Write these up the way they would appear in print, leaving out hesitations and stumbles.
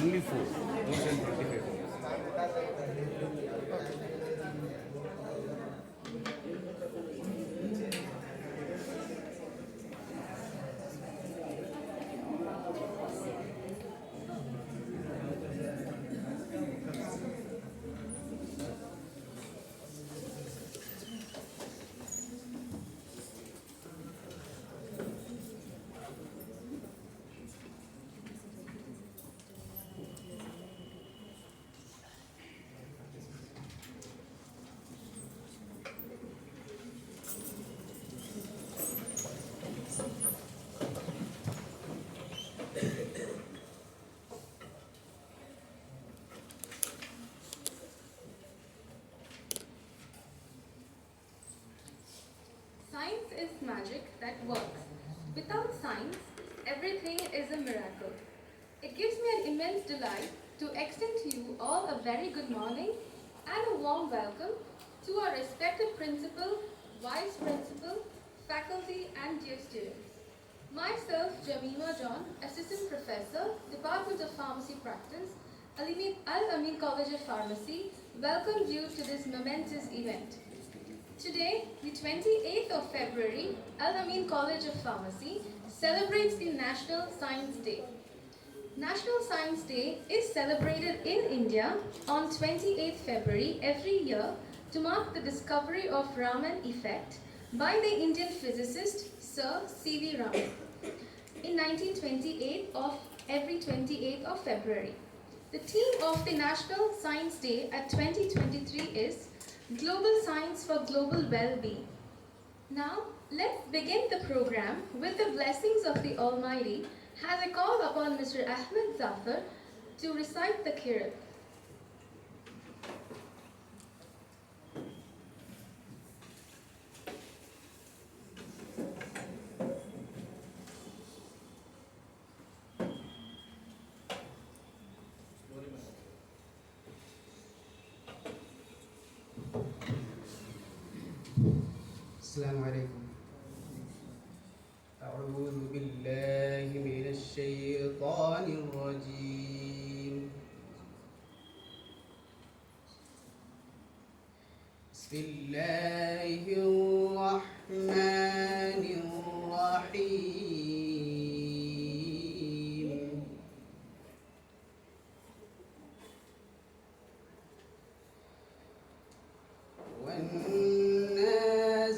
Only four. More than 25. Science is magic that works. Without science, everything is a miracle. It gives me an immense delight to extend to you all a very good morning and a warm welcome to our respected principal, vice principal, faculty and dear students. Myself, Jamima John, Assistant Professor, Department of Pharmacy Practice, Al-Ameen College of Pharmacy, welcomes you to this momentous event. Today, the 28th of February, Al-Ameen College of Pharmacy celebrates the National Science Day. National Science Day is celebrated in India on 28th February every year to mark the discovery of Raman effect by the Indian physicist Sir C.V. Raman in 1928 of every 28th of February. The theme of the National Science Day at 2023 is Global Science for Global Well-Being. Now, let's begin the program with the blessings of the Almighty as I call upon Mr. Ahmed Zafar to recite the Kirat. السلام عليكم. أعوذ بالله من الشيطان الرجيم. بسم الله الرحمن الرحيم.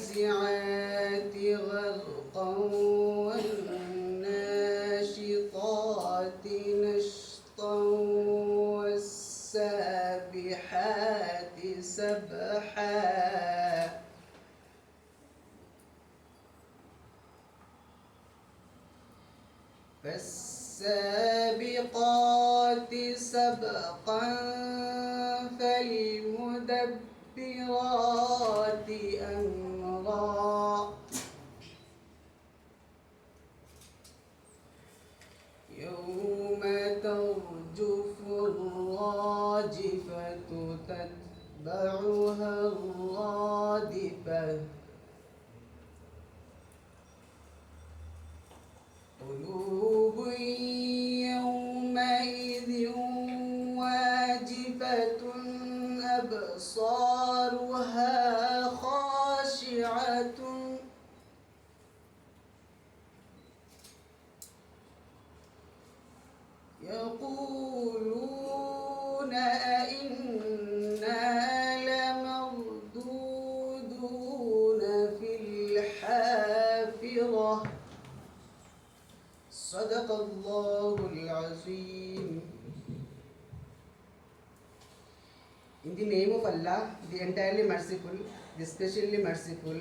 والنازعات غرقا والناشطات نشطا والسابحات سبحا فالسابقات سبقا فالمدبرات أمرا يوم ترجف الراجفة تتبعها الرادفة قلوب يومئذ واجفة أبصارها خاشعة يقولون أئنا لمردودون في الحافرة صدق الله العظيم. In the name of Allah, the entirely merciful, the specially merciful,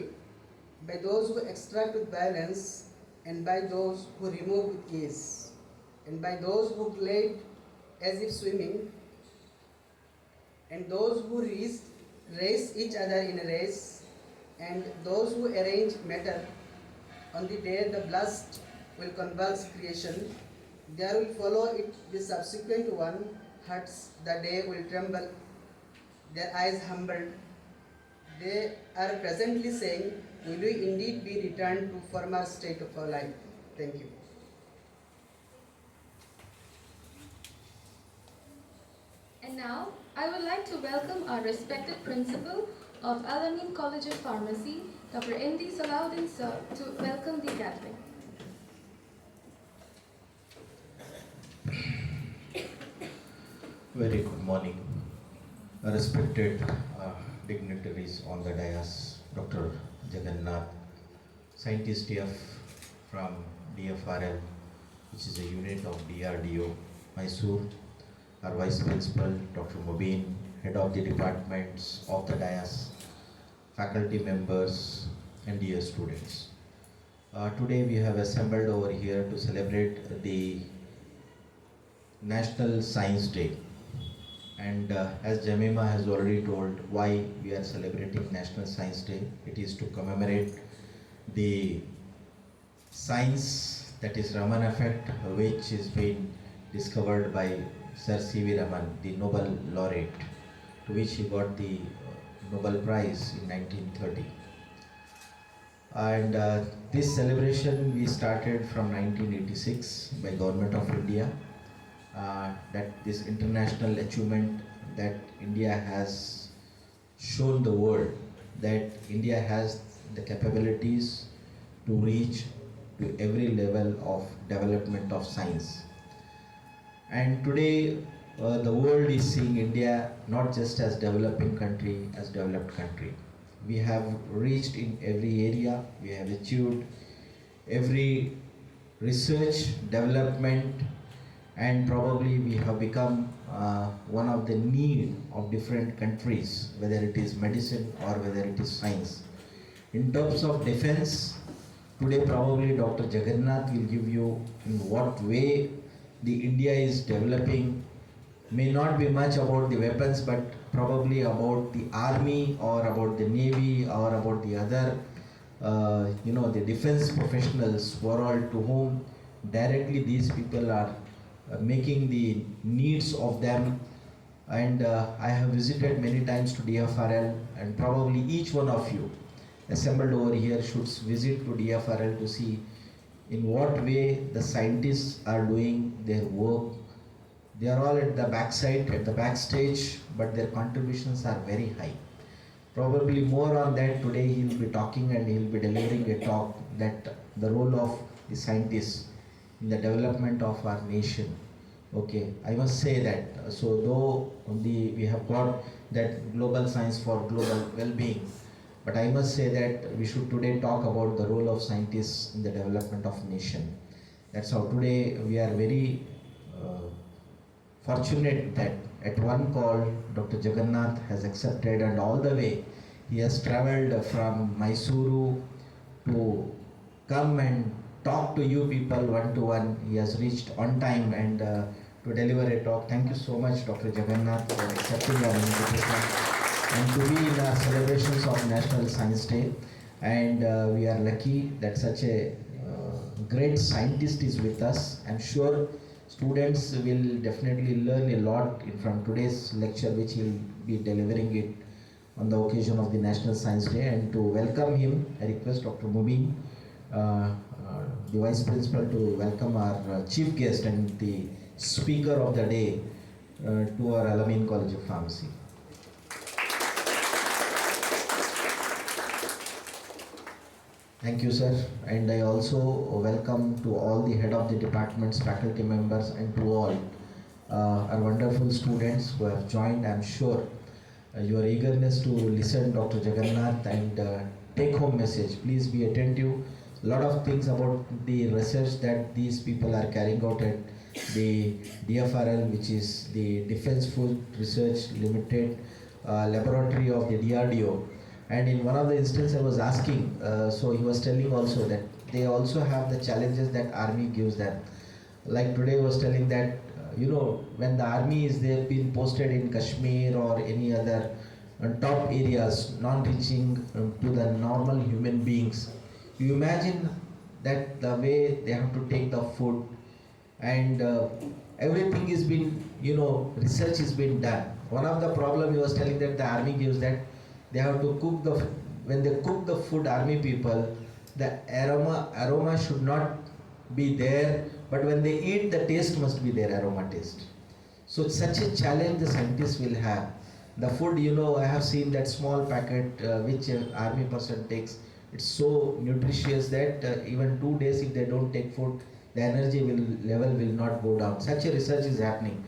by those who extract with violence, and by those who remove with ease, and by those who glide as if swimming, and those who race each other in a race, and those who arrange matter on the day the blast will convulse creation, there will follow it the subsequent one, hearts the day will tremble, their eyes humbled. They are presently saying, will we indeed be returned to former state of our life? Thank you. And now, I would like to welcome our respected principal of Al-Ameen College of Pharmacy, Dr. N.D. Salahuddin sir, to welcome the gathering. Very good morning, respected dignitaries on the dais, Dr. Jagannath, scientist DF from DFRL, which is a unit of DRDO, Mysore, our Vice Principal, Dr. Mubin, Head of the departments of the dais, faculty members, and dear students. Today we have assembled over here to celebrate the National Science Day. And as Jamima has already told why we are celebrating National Science Day, it is to commemorate the science, that is Raman effect, which is being discovered by Sir C.V. Raman, the Nobel laureate, to which he got the Nobel Prize in 1930. And this celebration we started from 1986 by Government of India. That this international achievement that India has shown the world that India has the capabilities to reach to every level of development of science. And today the world is seeing India not just as developing country, as developed country. We have reached in every area, we have achieved every research, development, and probably we have become one of the need of different countries, whether it is medicine or whether it is science. In terms of defense, today probably Dr. Jagannath will give you in what way the India is developing. May not be much about the weapons, but probably about the army or about the navy or about the other the defense professionals for all to whom directly these people are making the needs of them. And I have visited many times to DFRL, and probably each one of you assembled over here should visit to DFRL to see in what way the scientists are doing their work. They are all at the backside, at the backstage, but their contributions are very high. Probably more on that today he will be talking, and he will be delivering a talk that the role of the scientists in the development of our nation. Okay, I must say that, so though we have got that global science for global well-being, but I must say that we should today talk about the role of scientists in the development of nation. That's how today we are very fortunate that at one call Dr. Jagannath has accepted, and all the way he has travelled from Mysuru to come and talk to you people one-to-one. He has reached on time and to deliver a talk. Thank you so much, Dr. Jagannath, for accepting our invitation and to be in our celebrations of National Science Day. And we are lucky that such a great scientist is with us. I'm sure students will definitely learn a lot from today's lecture, which he'll be delivering it on the occasion of the National Science Day. And to welcome him, I request Dr. Mubin, the Vice Principal, to welcome our Chief Guest and the Speaker of the Day to our Al-Ameen College of Pharmacy. Thank you, sir. And I also welcome to all the head of the departments, faculty members, and to all our wonderful students who have joined. I'm sure your eagerness to listen Dr. Jagannath and take home message. Please be attentive. A lot of things about the research that these people are carrying out at the DFRL, which is the Defense Food Research Limited laboratory of the DRDO. And in one of the instances I was asking, so he was telling also that they also have the challenges that army gives them. Like today I was telling that, when the army is there being posted in Kashmir or any other top areas, non-reaching to the normal human beings, you imagine that the way they have to take the food, and everything is been, research is being done. One of the problem he was telling that the army gives that they have to cook when they cook the food, army people, the aroma should not be there, but when they eat, the taste must be there, aroma taste. So such a challenge the scientists will have. The food, I have seen that small packet which army person takes. It's so nutritious that even 2 days if they don't take food, the energy level will not go down. Such a research is happening.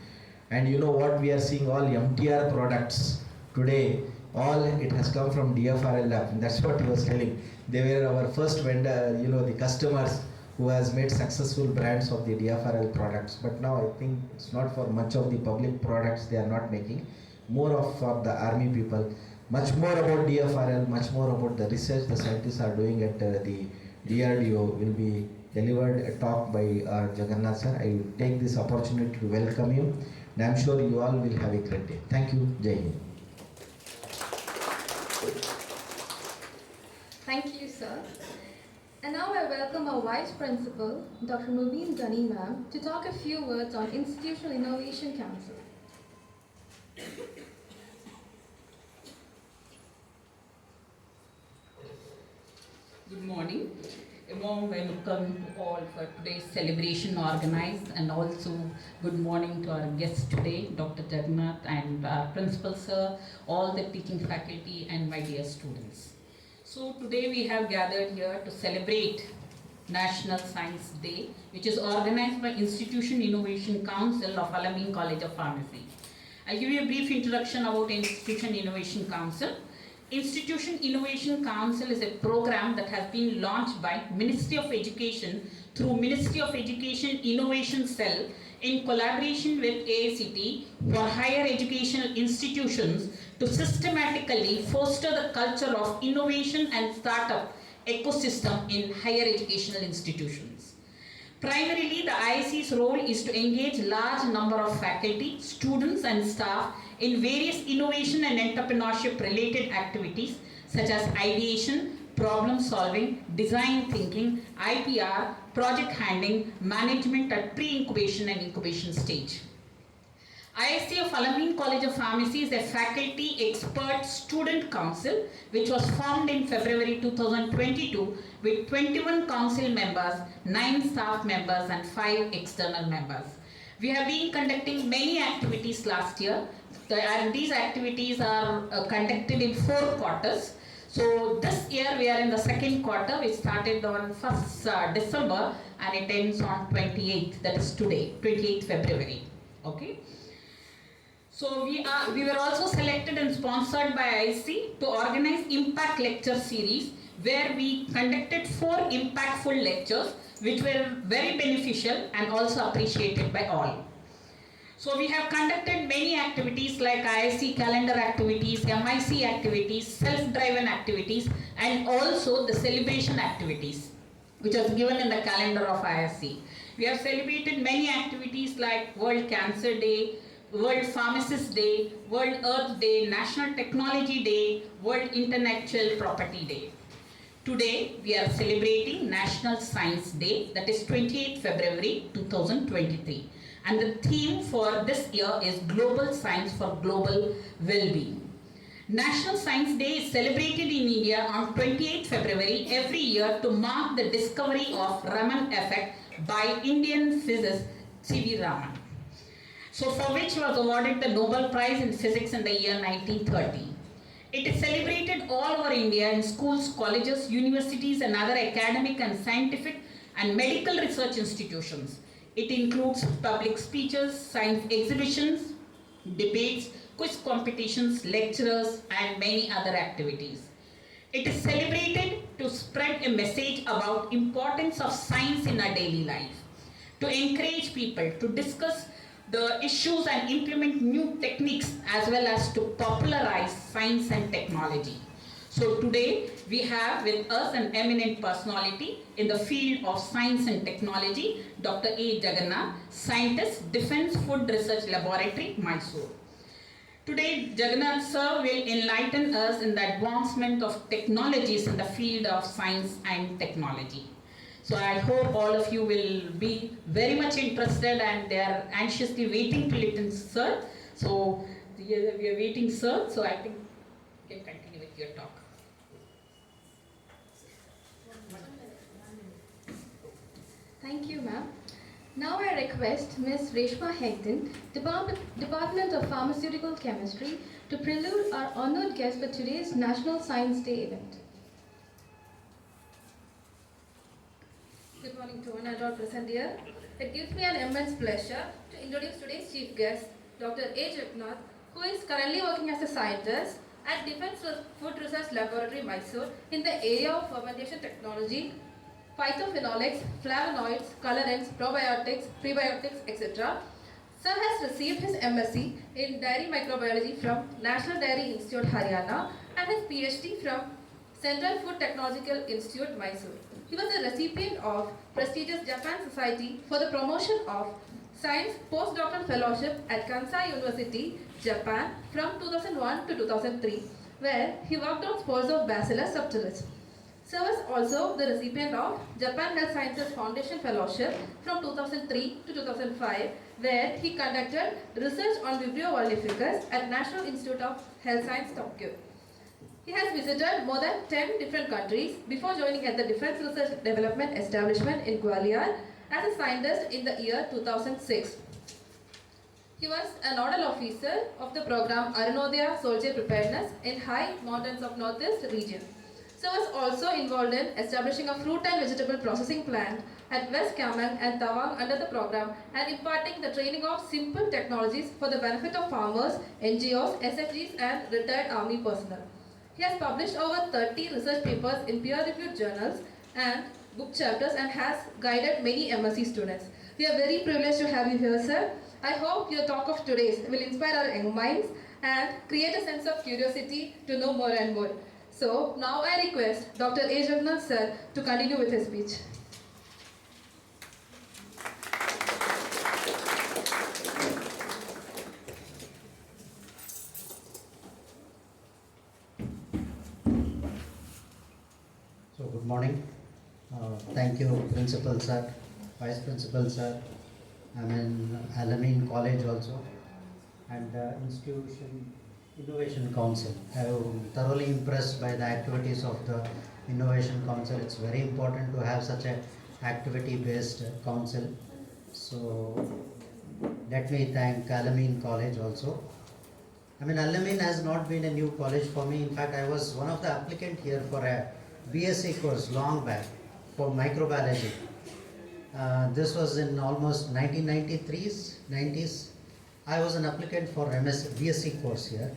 And you know what we are seeing, all MTR products today, all it has come from DFRL lab. And that's what he was telling. They were our first vendor, the customers who has made successful brands of the DFRL products. But now I think it's not for much of the public products they are not making, more of for the army people. Much more about DFRL, much more about the research the scientists are doing at the DRDO will be delivered a talk by Jagannath sir. I take this opportunity to welcome you, and I'm sure you all will have a great day. Thank you. Jai Hind. Thank you, sir. And now I welcome our Vice Principal, Dr. Mubin Ghani ma'am, to talk a few words on Institutional Innovation Council. Good morning. A warm welcome to all for today's celebration organized, and also good morning to our guests today, Dr. Jagannath and Principal Sir, all the teaching faculty and my dear students. So today we have gathered here to celebrate National Science Day, which is organized by Institution Innovation Council of Al-Ameen College of Pharmacy. I'll give you a brief introduction about Institution Innovation Council. Institution Innovation Council is a program that has been launched by Ministry of Education through Ministry of Education Innovation Cell in collaboration with AICT for higher educational institutions to systematically foster the culture of innovation and startup ecosystem in higher educational institutions. Primarily, the IIC's role is to engage large number of faculty, students and staff in various innovation and entrepreneurship related activities such as ideation, problem solving, design thinking, IPR, project handling, management at pre-incubation and incubation stage. IIC of Al-Ameen College of Pharmacy is a faculty expert student council which was formed in February 2022 with 21 council members, 9 staff members and 5 external members. We have been conducting many activities last year, and these activities are conducted in 4 quarters. So this year we are in the 2nd quarter, which started on 1st December and it ends on 28th, that is today, 28th February. Okay. So we were also selected and sponsored by IC to organize Impact Lecture Series, where we conducted 4 impactful lectures which were very beneficial and also appreciated by all. So we have conducted many activities like IIC calendar activities, MIC activities, self-driven activities and also the celebration activities which was given in the calendar of IIC. We have celebrated many activities like World Cancer Day, World Pharmacist Day, World Earth Day, National Technology Day, World Intellectual Property Day. Today we are celebrating National Science Day, that is 28th February 2023. And the theme for this year is Global Science for Global Well-being. National Science Day is celebrated in India on 28th February every year to mark the discovery of Raman effect by Indian physicist C.V. Raman. So for which he was awarded the Nobel Prize in Physics in the year 1930. It is celebrated all over India in schools, colleges, universities and other academic and scientific and medical research institutions. It includes public speeches, science exhibitions, debates, quiz competitions, lectures and many other activities. It is celebrated to spread a message about importance of science in our daily life, to encourage people to discuss the issues and implement new techniques as well as to popularize science and technology. So today we have with us an eminent personality in the field of science and technology, Dr. A. Jagannath, scientist, Defense Food Research Laboratory, Mysore. Today Jagannath sir will enlighten us in the advancement of technologies in the field of science and technology. So I hope all of you will be very much interested and they are anxiously waiting to listen, sir. So we are waiting, sir. So I think you can continue with your talk. Thank you, ma'am. Now I request Ms. Reshma Hegden, Department of Pharmaceutical Chemistry, to prelude our honored guest for today's National Science Day event. Good morning to one and all present here. It gives me an immense pleasure to introduce today's chief guest, Dr. A. Jagannath, who is currently working as a scientist at Defense Food Research Laboratory, Mysore, in the area of fermentation technology, phytophenolics, flavonoids, colorants, probiotics, prebiotics, etc. Sir has received his MSc in Dairy Microbiology from National Dairy Institute, Haryana, and his PhD from Central Food Technological Institute, Mysore. He was a recipient of prestigious Japan Society for the Promotion of Science Postdoctoral Fellowship at Kansai University, Japan from 2001 to 2003, where he worked on spores of Bacillus subtilis. Sir was also the recipient of Japan Health Sciences Foundation Fellowship from 2003 to 2005, where he conducted research on Vibrio vulnificus at National Institute of Health Science, Tokyo. He has visited more than 10 different countries before joining at the Defense Research Development Establishment in Gwalior as a scientist in the year 2006. He was a nodal officer of the program Arunodaya Soldier Preparedness in high mountains of Northeast region. Sir was also involved in establishing a fruit and vegetable processing plant at West Kamang and Tawang under the program and imparting the training of simple technologies for the benefit of farmers, NGOs, SFGs and retired army personnel. He has published over 30 research papers in peer-reviewed journals and book chapters and has guided many MSc students. We are very privileged to have you here, sir. I hope your talk of today will inspire our young minds and create a sense of curiosity to know more and more. So now I request Dr. A. Jagannath sir to continue with his speech. So good morning. Thank you, Principal Sir, Vice Principal Sir. I'm in Al-Ameen College also, and Institution Innovation Council. I'm thoroughly impressed by the activities of the Innovation Council. It's very important to have such a activity-based council. So let me thank Al-Ameen College also. I mean, Al-Ameen has not been a new college for me. In fact, I was one of the applicants here for a BSc course long back for microbiology. This was in almost 1993s, 90s. I was an applicant for BSc course here.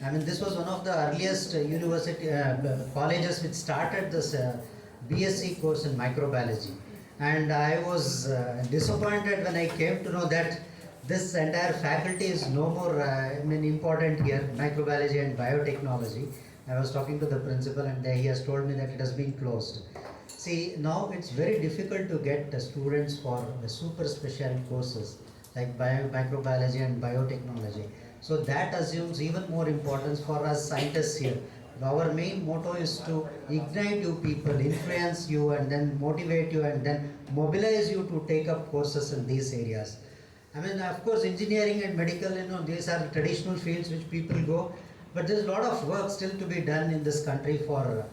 I mean, this was one of the earliest university colleges which started this BSc course in microbiology. And I was disappointed when I came to know that this entire faculty is no more important here, microbiology and biotechnology. I was talking to the principal and he has told me that it has been closed. See, now it's very difficult to get students for the super specialty courses like microbiology and biotechnology. So that assumes even more importance for us scientists here. Our main motto is to ignite you people, influence you and then motivate you and then mobilize you to take up courses in these areas. I mean, of course, engineering and medical, these are traditional fields which people go, but there's a lot of work still to be done in this country for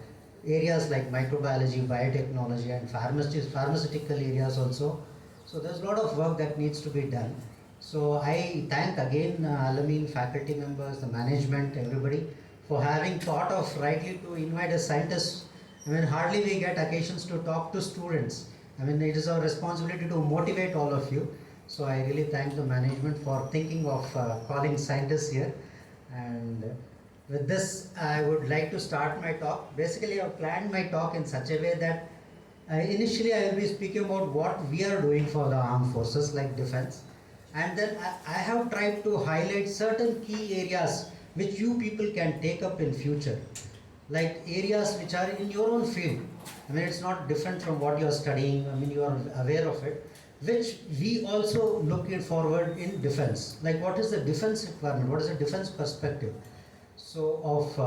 areas like microbiology, biotechnology and pharmaceutical areas also. So there's a lot of work that needs to be done. So I thank again Al-Ameen faculty members, the management, everybody for having thought of rightly to invite a scientist. I mean, hardly we get occasions to talk to students. I mean, it is our responsibility to motivate all of you. So I really thank the management for thinking of calling scientists here. And with this, I would like to start my talk. Basically, I have planned my talk in such a way that initially I will be speaking about what we are doing for the armed forces like defense. And then I have tried to highlight certain key areas which you people can take up in future. Like areas which are in your own field. I mean, it's not different from what you are studying. I mean, you are aware of it. Which we also look forward in defense. Like what is the defense requirement? What is the defense perspective? So of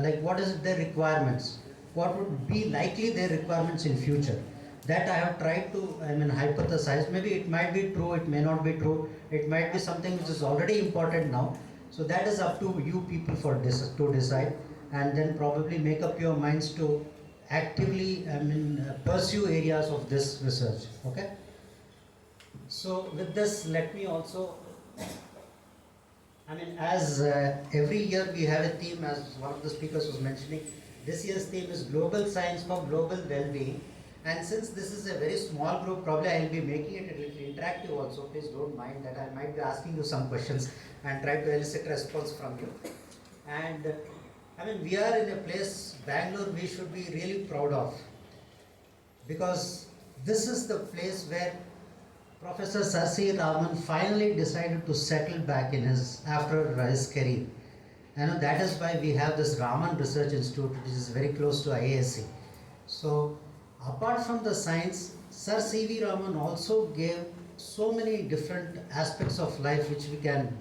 like what is their requirements? What would be likely their requirements in future? That I have tried to, hypothesize. Maybe it might be true, it may not be true. It might be something which is already important now. So that is up to you people to decide and then probably make up your minds to actively pursue areas of this research. Okay. So with this, let me also, as every year we have a theme, as one of the speakers was mentioning, this year's theme is Global Science for Global Well-being. And since this is a very small group, probably I will be making it a little interactive also. Please don't mind that I might be asking you some questions and try to elicit response from you. And we are in a place, Bangalore, we should be really proud of, because this is the place where Professor Sir C. Raman finally decided to settle back in after his career. That is why we have this Raman Research Institute, which is very close to IASC. So apart from the science, Sir C.V. Raman also gave so many different aspects of life which we can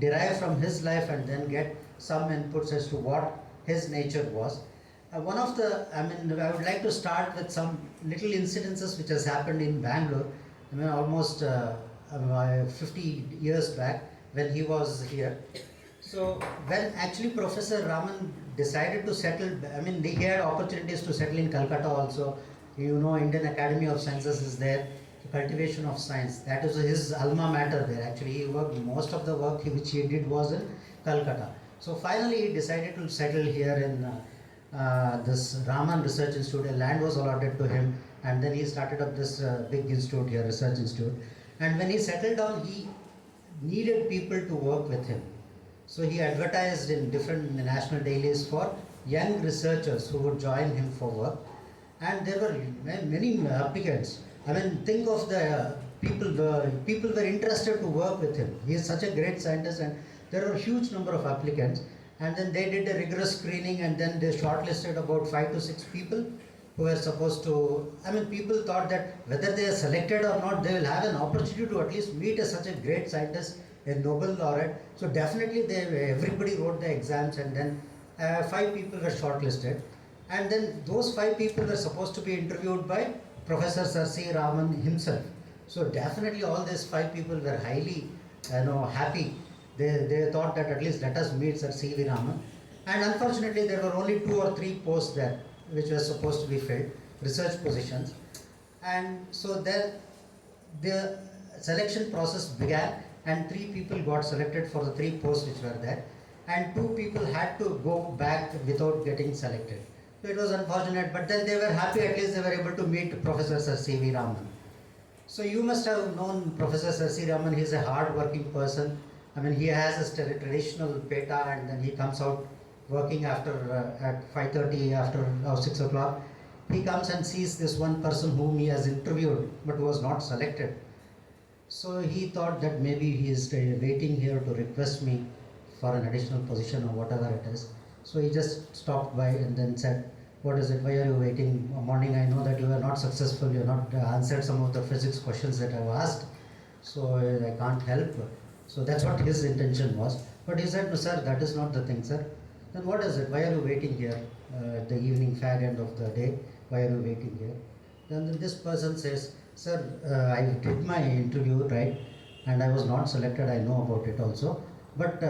derive from his life and then get some inputs as to what his nature was. I would like to start with some little incidences which has happened in Bangalore, almost 50 years back when he was here. So when actually Professor Raman decided to settle, he had opportunities to settle in Calcutta also. Indian Academy of Sciences is there, cultivation of science. That is his alma mater there. Actually, he worked, most of the work which he did was in Calcutta. So finally he decided to settle here in this Raman Research Institute. A land was allotted to him, and then he started up this big institute here, Research Institute. And when he settled down, he needed people to work with him. So he advertised in different national dailies for young researchers who would join him for work. And there were many applicants. Think of the people were interested to work with him. He is such a great scientist, and there were a huge number of applicants. And then they did a rigorous screening, and then they shortlisted about 5 to 6 people who were supposed to, people thought that whether they are selected or not, they will have an opportunity to at least meet such a great scientist, a Nobel laureate. So definitely everybody wrote the exams, and then 5 people were shortlisted. And then those 5 people were supposed to be interviewed by Professor Sir C. Raman himself. So definitely all these 5 people were highly happy. They thought that at least let us meet Sir C. V. Raman. And unfortunately there were only 2 or 3 posts there which were supposed to be filled, research positions. And so then the selection process began, and 3 people got selected for the 3 posts which were there, and 2 people had to go back without getting selected. So it was unfortunate, but then they were happy, at least they were able to meet Professor Sir C. V. Raman. So you must have known Professor Sir C. Raman. He is a hard-working person. He has a traditional peta, and then he comes out working after at 5:30 after 6 o'clock. He comes and sees this one person whom he has interviewed but was not selected. So he thought that maybe he is waiting here to request me for an additional position or whatever it is. So he just stopped by and then said, "What is it? Why are you waiting? Morning, I know that you are not successful. You have not answered some of the physics questions that I have asked. So I can't help." So that's what his intention was. But he said, "No, sir, that is not the thing, sir." Then what is it? Why are you waiting here at the evening fag end of the day? Why are you waiting here? Then this person says, "Sir, I did my interview, right? And I was not selected. I know about it also. But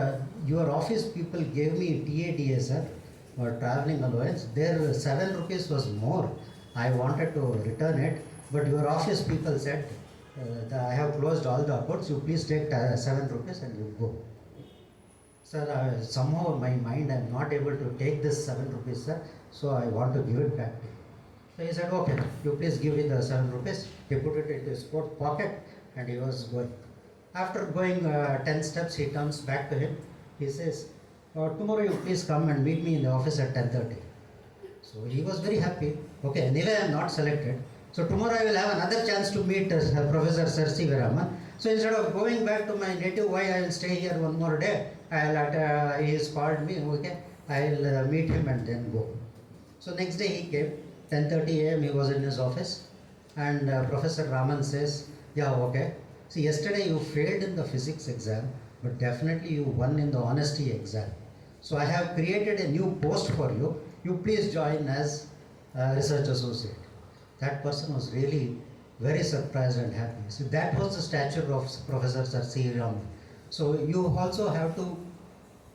your office people gave me TADA, sir, or traveling allowance. Their 7 rupees was more. I wanted to return it, but your office people said, I have closed all the accounts. You please take 7 rupees and you go." Sir, somehow in my mind I am not able to take this 7 rupees, sir, so I want to give it back to you. So he said, "Okay, you please give me the 7 rupees. He put it into his pocket and he was going. After going 10 steps, he turns back to him. He says, "Tomorrow you please come and meet me in the office at 10:30. So he was very happy. Okay, anyway I am not selected. So tomorrow I will have another chance to meet Professor Sir C. V. Raman. So instead of going back to my native, why I will stay here one more day? He has called me, okay, I will meet him and then go." So next day he came, 10:30 a.m. he was in his office, and Professor Raman says, "Yeah, okay. See, yesterday you failed in the physics exam, but definitely you won in the honesty exam. So I have created a new post for you. You please join as research associate." That person was really very surprised and happy. So that was the stature of Professor Sir C. Raman. So you also have to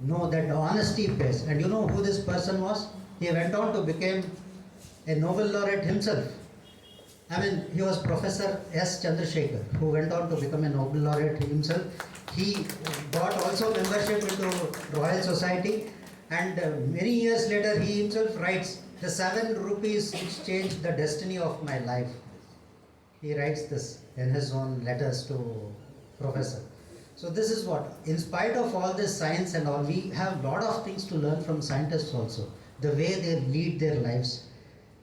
know that the honesty pays. And you know who this person was? He went on to become a Nobel laureate himself. I mean, he was Professor S. Chandrasekhar, who went on to become a Nobel laureate himself. He got also membership into Royal Society, and many years later, he himself writes, "The 7 rupees which changed the destiny of my life." He writes this in his own letters to Professor. So this is what, in spite of all this science and all, we have a lot of things to learn from scientists also, the way they lead their lives.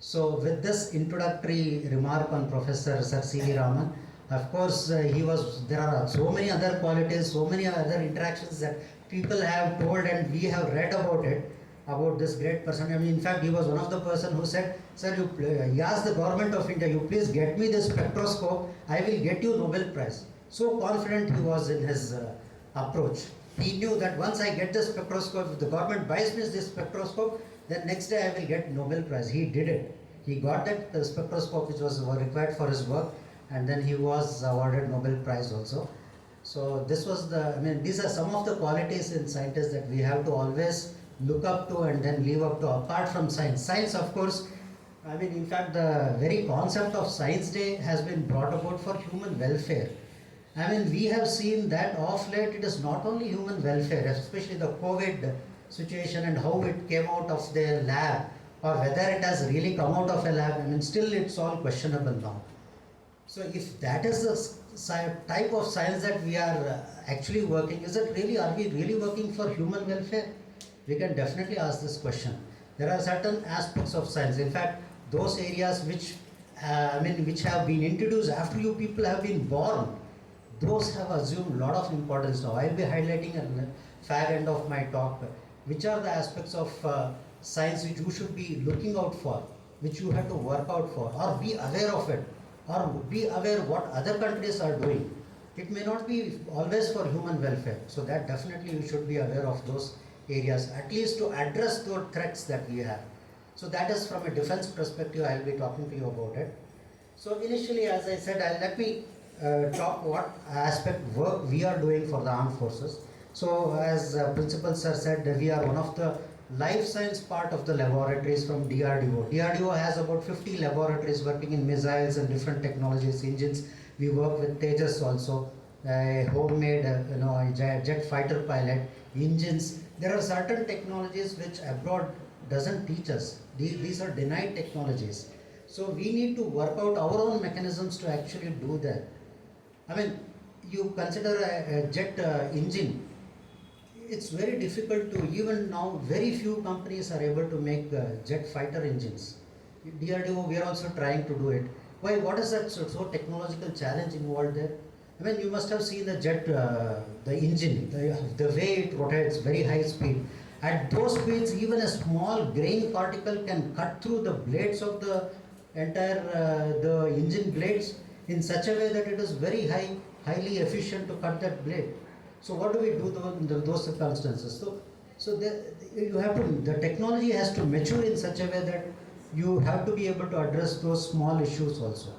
So with this introductory remark on Professor Sir C.V. Raman, of course there are so many other qualities, so many other interactions that people have told and we have read about it, about this great person. I mean, in fact, he was one of the person who said, "Sir, he asked the government of India, you please get me this spectroscope, I will get you Nobel Prize." So confident he was in his approach. He knew that once I get the spectroscope, if the government buys me this spectroscope, then next day I will get Nobel Prize. He did it. He got that spectroscope which was required for his work, and then he was awarded Nobel Prize also. So this was these are some of the qualities in scientists that we have to always look up to and then live up to, apart from science. Science, of course, in fact, the very concept of Science Day has been brought about for human welfare. We have seen that of late it is not only human welfare, especially the COVID situation and how it came out of the lab, or whether it has really come out of a lab. Still it's all questionable now. So if that is the type of science that we are actually working, are we really working for human welfare? We can definitely ask this question. There are certain aspects of science, in fact, those areas which have been introduced after you people have been born, those have assumed a lot of importance now. I'll be highlighting at the fag end of my talk, which are the aspects of science which you should be looking out for, which you have to work out for, or be aware of it, or be aware what other countries are doing. It may not be always for human welfare, so that definitely you should be aware of those areas, at least to address those threats that we have. So that is from a defense perspective, I'll be talking to you about it. So initially, as I said, let me talk what aspect work we are doing for the armed forces. So as Principal Sir said, we are one of the life science part of the laboratories from DRDO. DRDO has about 50 laboratories working in missiles and different technologies, engines. We work with Tejas also, homemade jet fighter pilot, engines. There are certain technologies which abroad doesn't teach us. These are denied technologies. So we need to work out our own mechanisms to actually do that. You consider a jet engine, it's very difficult to, even now, very few companies are able to make jet fighter engines. DRDO, we are also trying to do it. Why? What is that so technological challenge involved there? You must have seen the jet, the engine, the way it rotates, very high speed. At those speeds, even a small grain particle can cut through the blades of the entire, the engine blades in such a way that it is very highly efficient to cut that blade. So what do we do in those circumstances? So you have to, the technology has to mature in such a way that you have to be able to address those small issues also.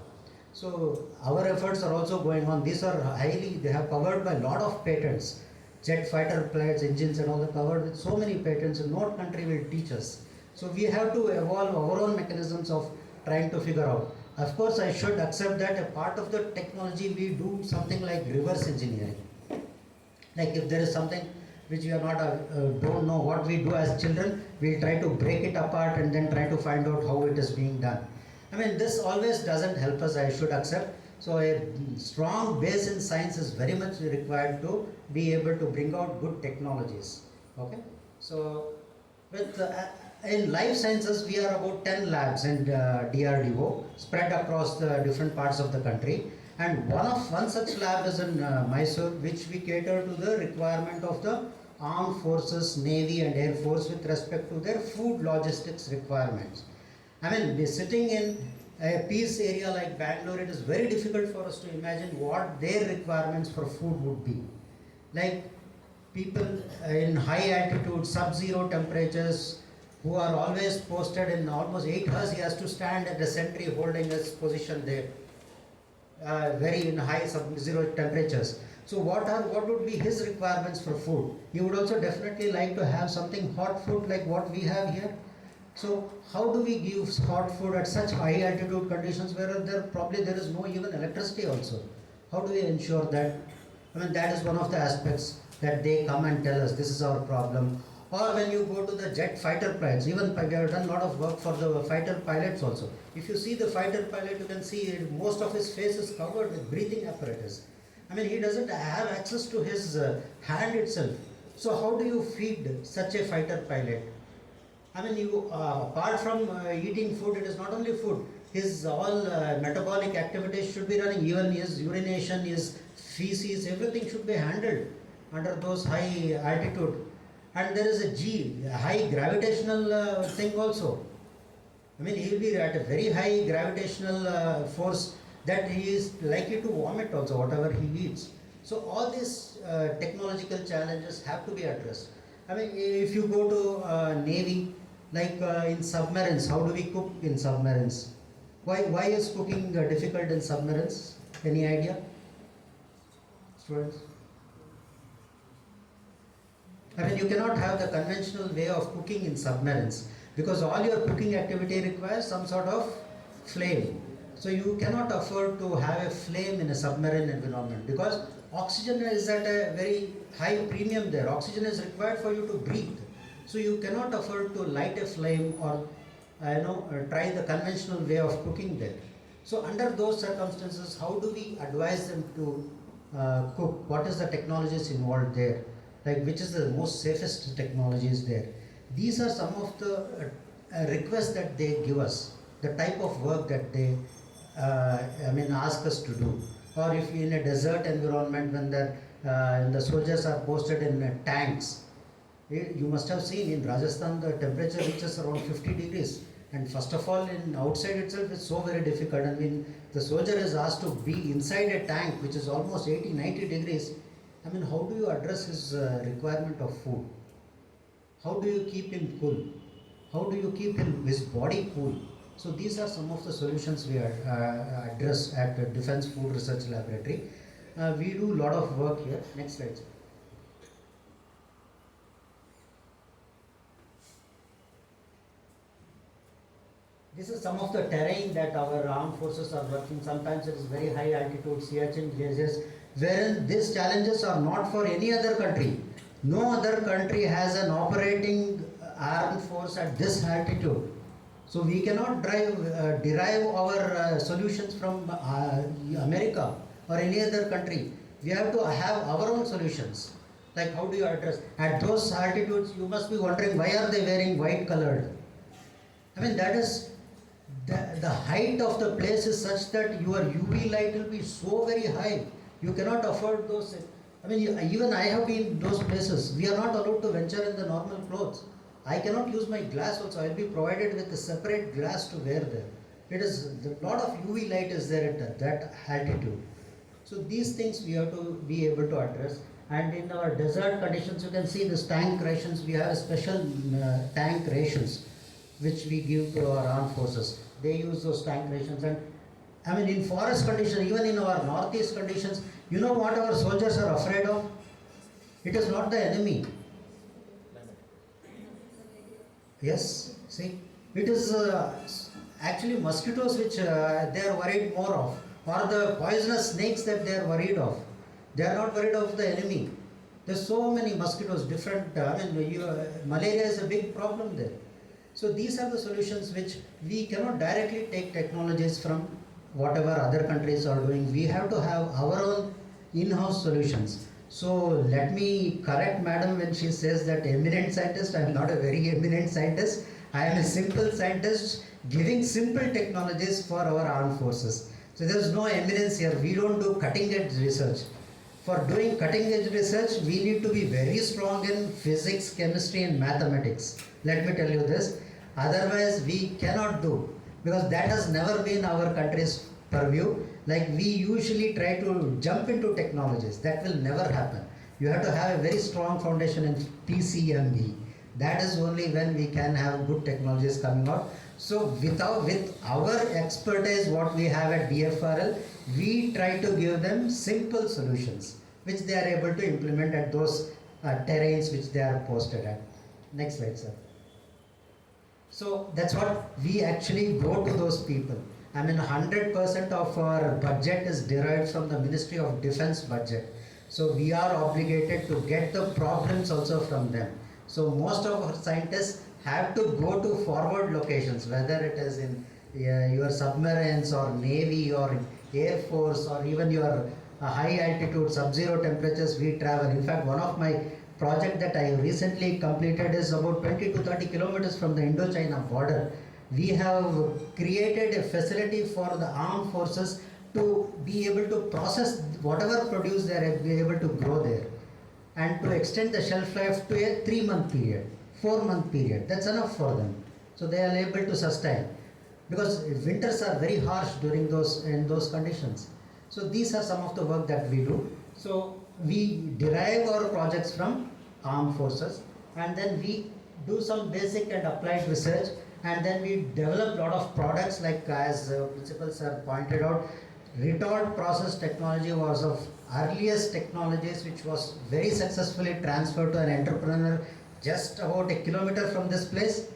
So our efforts are also going on. These are they have covered by a lot of patents. Jet fighter planes, engines and all are covered with so many patents, and no country will teach us. So we have to evolve our own mechanisms of trying to figure out. Of course, I should accept that a part of the technology we do something like reverse engineering. Like if there is something which we are not don't know what we do as children, we'll try to break it apart and then try to find out how it is being done. This always doesn't help us, I should accept. So a strong base in science is very much required to be able to bring out good technologies. Okay. So with in life sciences, we are about 10 labs in DRDO spread across the different parts of the country. And one such lab is in Mysore, which we cater to the requirement of the armed forces, Navy and Air Force with respect to their food logistics requirements. We're sitting in a peace area like Bangalore, it is very difficult for us to imagine what their requirements for food would be. Like people in high altitude, sub-zero temperatures, who are always posted in almost 8 hours, he has to stand at the sentry holding his position there. Very in high sub-zero temperatures. So what would be his requirements for food? He would also definitely like to have something hot food like what we have here. So how do we give hot food at such high altitude conditions where there is no even electricity also? How do we ensure that? I mean, that is one of the aspects that they come and tell us this is our problem. Or when you go to the jet fighter pilots, even we have done a lot of work for the fighter pilots also. If you see the fighter pilot, you can see most of his face is covered with breathing apparatus. I mean, he doesn't have access to his hand itself. So how do you feed such a fighter pilot? I mean, you apart from eating food, it is not only food. His all metabolic activities should be running. Even his urination, his feces, everything should be handled under those high altitude. And there is a high gravitational thing also. I mean, he will be at a very high gravitational force that he is likely to vomit also, whatever he eats. So all these technological challenges have to be addressed. I mean, if you go to Navy, like in submarines, how do we cook in submarines? Why is cooking difficult in submarines? Any idea? Students? I mean, you cannot have the conventional way of cooking in submarines because all your cooking activity requires some sort of flame. So you cannot afford to have a flame in a submarine environment because oxygen is at a very high premium there. Oxygen is required for you to breathe. So you cannot afford to light a flame or try the conventional way of cooking there. So under those circumstances, how do we advise them to cook? What is the technologies involved there? Like which is the most safest technologies there? These are some of the requests that they give us, the type of work that they ask us to do. Or if in a desert environment when the soldiers are posted in tanks, you must have seen in Rajasthan the temperature reaches around 50 degrees. And first of all, in outside itself it's so very difficult. I mean, the soldier is asked to be inside a tank which is almost 80-90 degrees. I mean, how do you address his requirement of food? How do you keep him cool? How do you keep his body cool? So these are some of the solutions we address at the Defense Food Research Laboratory. We do a lot of work here. Next slide. This is some of the terrain that our armed forces are working. Sometimes it is very high altitude, Siachen glaciers, wherein these challenges are not for any other country. No other country has an operating armed force at this altitude. So we cannot derive our solutions from America or any other country. We have to have our own solutions. Like how do you address? At those altitudes, you must be wondering why are they wearing white colored? I mean, that is the height of the place is such that your UV light will be so very high. You cannot afford those. I mean, even I have been in those places. We are not allowed to venture in the normal clothes. I cannot use my glass also. I will be provided with a separate glass to wear there. It is a lot of UV light is there at that altitude. So these things we have to be able to address. And in our desert conditions, you can see this tank rations. We have special tank rations which we give to our armed forces. They use those tank rations. And I mean, in forest conditions, even in our northeast conditions, you know what our soldiers are afraid of? It is not the enemy. Yes, see, it is actually mosquitoes which they are worried more of, or the poisonous snakes that they are worried of. They are not worried of the enemy. There are so many mosquitoes, different, malaria is a big problem there. So these are the solutions which we cannot directly take technologies from whatever other countries are doing. We have to have our own in-house solutions. So let me correct madam when she says that eminent scientist. I am not a very eminent scientist. I am a simple scientist giving simple technologies for our armed forces. So there is no eminence here. We don't do cutting edge research. For doing cutting edge research, we need to be very strong in physics, chemistry and mathematics. Let me tell you this. Otherwise, we cannot do, because that has never been our country's purview. Like we usually try to jump into technologies. That will never happen. You have to have a very strong foundation in PCME. That is only when we can have good technologies coming out. So with our expertise, what we have at DFRL, we try to give them simple solutions, which they are able to implement at those terrains which they are posted at. Next slide, sir. So that's what we actually go to those people. I mean, 100% of our budget is derived from the Ministry of Defense budget. So we are obligated to get the problems also from them. So most of our scientists have to go to forward locations, whether it is in your submarines or Navy or Air Force or even your high altitude sub-zero temperatures we travel. In fact, one of my project that I recently completed is about 20 to 30 kilometers from the Indo-China border. We have created a facility for the armed forces to be able to process whatever produce they are able to grow there, and to extend the shelf life to a 3-month period, 4-month period. That's enough for them. So they are able to sustain, because winters are very harsh during those conditions. So these are some of the work that we do. So we derive our projects from armed forces, and then we do some basic and applied research, and then we develop a lot of products, like as principal sir pointed out, retort process technology was of earliest technologies which was very successfully transferred to an entrepreneur just about a kilometer from this place,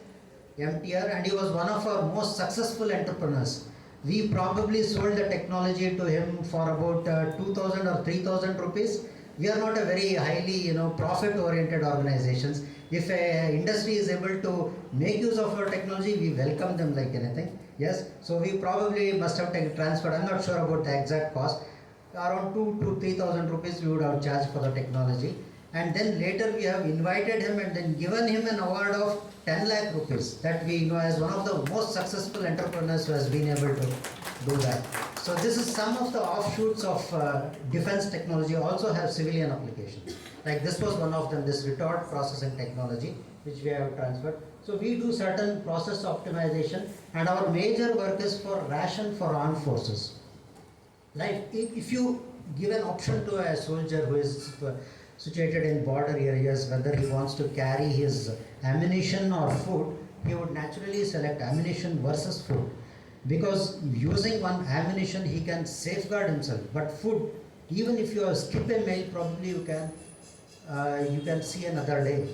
MTR, and he was one of our most successful entrepreneurs. We probably sold the technology to him for about 2,000 or 3,000 rupees. We are not a very highly, profit-oriented organizations. If a industry is able to make use of our technology, we welcome them like anything. Yes, so we probably must have transferred. I'm not sure about the exact cost. Around 2,000 to 3,000 rupees we would have charged for the technology. And then later we have invited him and then given him an award of 10 lakh rupees, that we know as one of the most successful entrepreneurs who has been able to do that. So this is some of the offshoots of defense technology, also have civilian applications. Like this was one of them, this retort processing technology, which we have transferred. So we do certain process optimization, and our major work is for ration for armed forces. Like if you give an option to a soldier who is situated in border areas, whether he wants to carry his ammunition or food, he would naturally select ammunition versus food, because using one ammunition he can safeguard himself, but food, even if you skip a meal, probably you can see another day.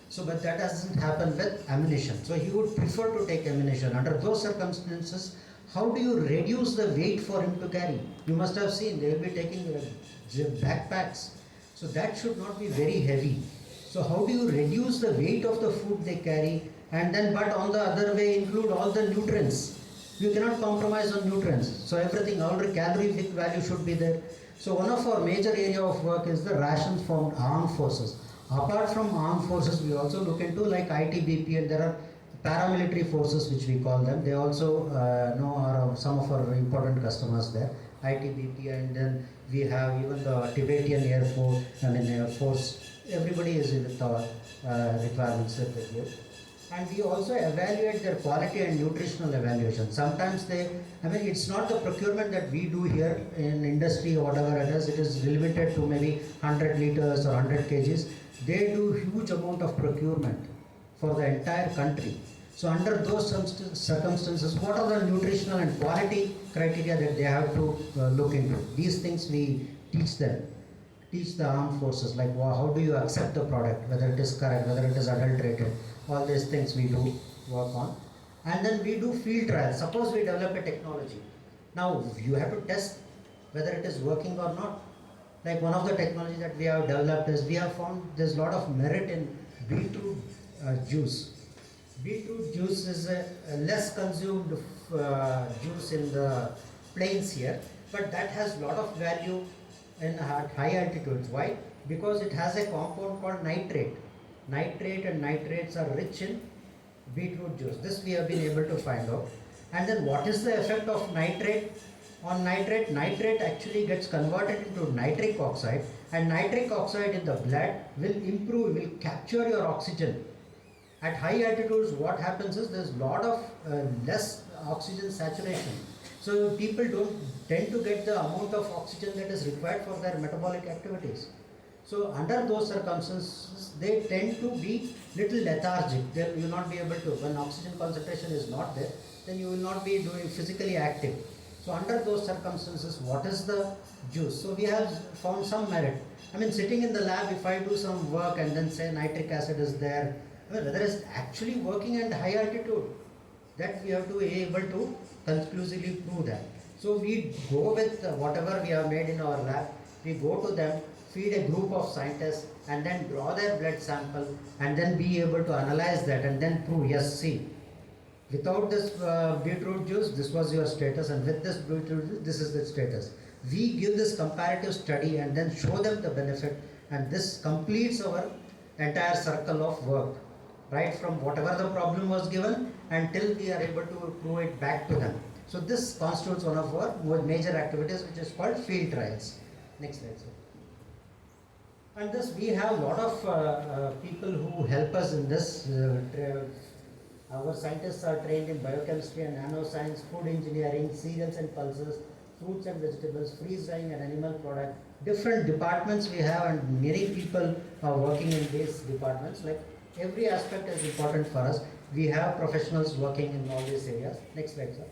So but that doesn't happen with ammunition, so he would prefer to take ammunition. Under those circumstances, how do you reduce the weight for him to carry? You must have seen they will be taking backpacks, so that should not be very heavy. So how do you reduce the weight of the food they carry, and then but on the other way include all the nutrients? You cannot compromise on nutrients. So everything, all the calorific value should be there. So one of our major area of work is the rations for armed forces. Apart from armed forces, we also look into like ITBP, and there are paramilitary forces which we call them. They also are some of our important customers there. ITBP, and then we have even the Tibetan Air Force. Everybody is with our requirements that they give. And we also evaluate their quality and nutritional evaluation. Sometimes it's not the procurement that we do here in industry or whatever it is limited to maybe 100 liters or 100 kgs. They do huge amount of procurement for the entire country. So under those circumstances, what are the nutritional and quality criteria that they have to look into? These things we teach them. Teach the armed forces, like how do you accept the product, whether it is correct, whether it is adulterated. All these things we do work on. And then we do field trials. Suppose we develop a technology. Now you have to test whether it is working or not. Like one of the technology that we have developed is, we have found there's a lot of merit in beetroot juice. Beetroot juice is a less consumed juice in the plains here, but that has a lot of value in high altitudes. Why? Because it has a compound called nitrate. Nitrate and nitrates are rich in beetroot juice. This we have been able to find out. And then what is the effect of nitrate on nitrate? Nitrate actually gets converted into nitric oxide, and nitric oxide in the blood will capture your oxygen. At high altitudes, what happens is there's a lot of less oxygen saturation. So people don't tend to get the amount of oxygen that is required for their metabolic activities. So under those circumstances, they tend to be little lethargic. They will not be able to, when oxygen concentration is not there, then you will not be doing physically active. So under those circumstances, what is the juice? So we have found some merit. Sitting in the lab, if I do some work and then say nitric acid is there, I mean, whether it's actually working at high altitude, that we have to be able to conclusively prove that. So we go with whatever we have made in our lab, we go to them, feed a group of scientists and then draw their blood sample and then be able to analyze that and then prove, yes, see, without this beetroot juice, this was your status, and with this beetroot juice, this is the status. We give this comparative study and then show them the benefit, and this completes our entire circle of work, right from whatever the problem was given until we are able to prove it back to them. So this constitutes one of our major activities, which is called field trials. Next slide, sir. And this, we have a lot of people who help us in this. Our scientists are trained in biochemistry and nanoscience, food engineering, cereals and pulses, fruits and vegetables, freeze drying and animal product. Different departments we have, and many people are working in these departments. Like every aspect is important for us. We have professionals working in all these areas. Next slide, sir.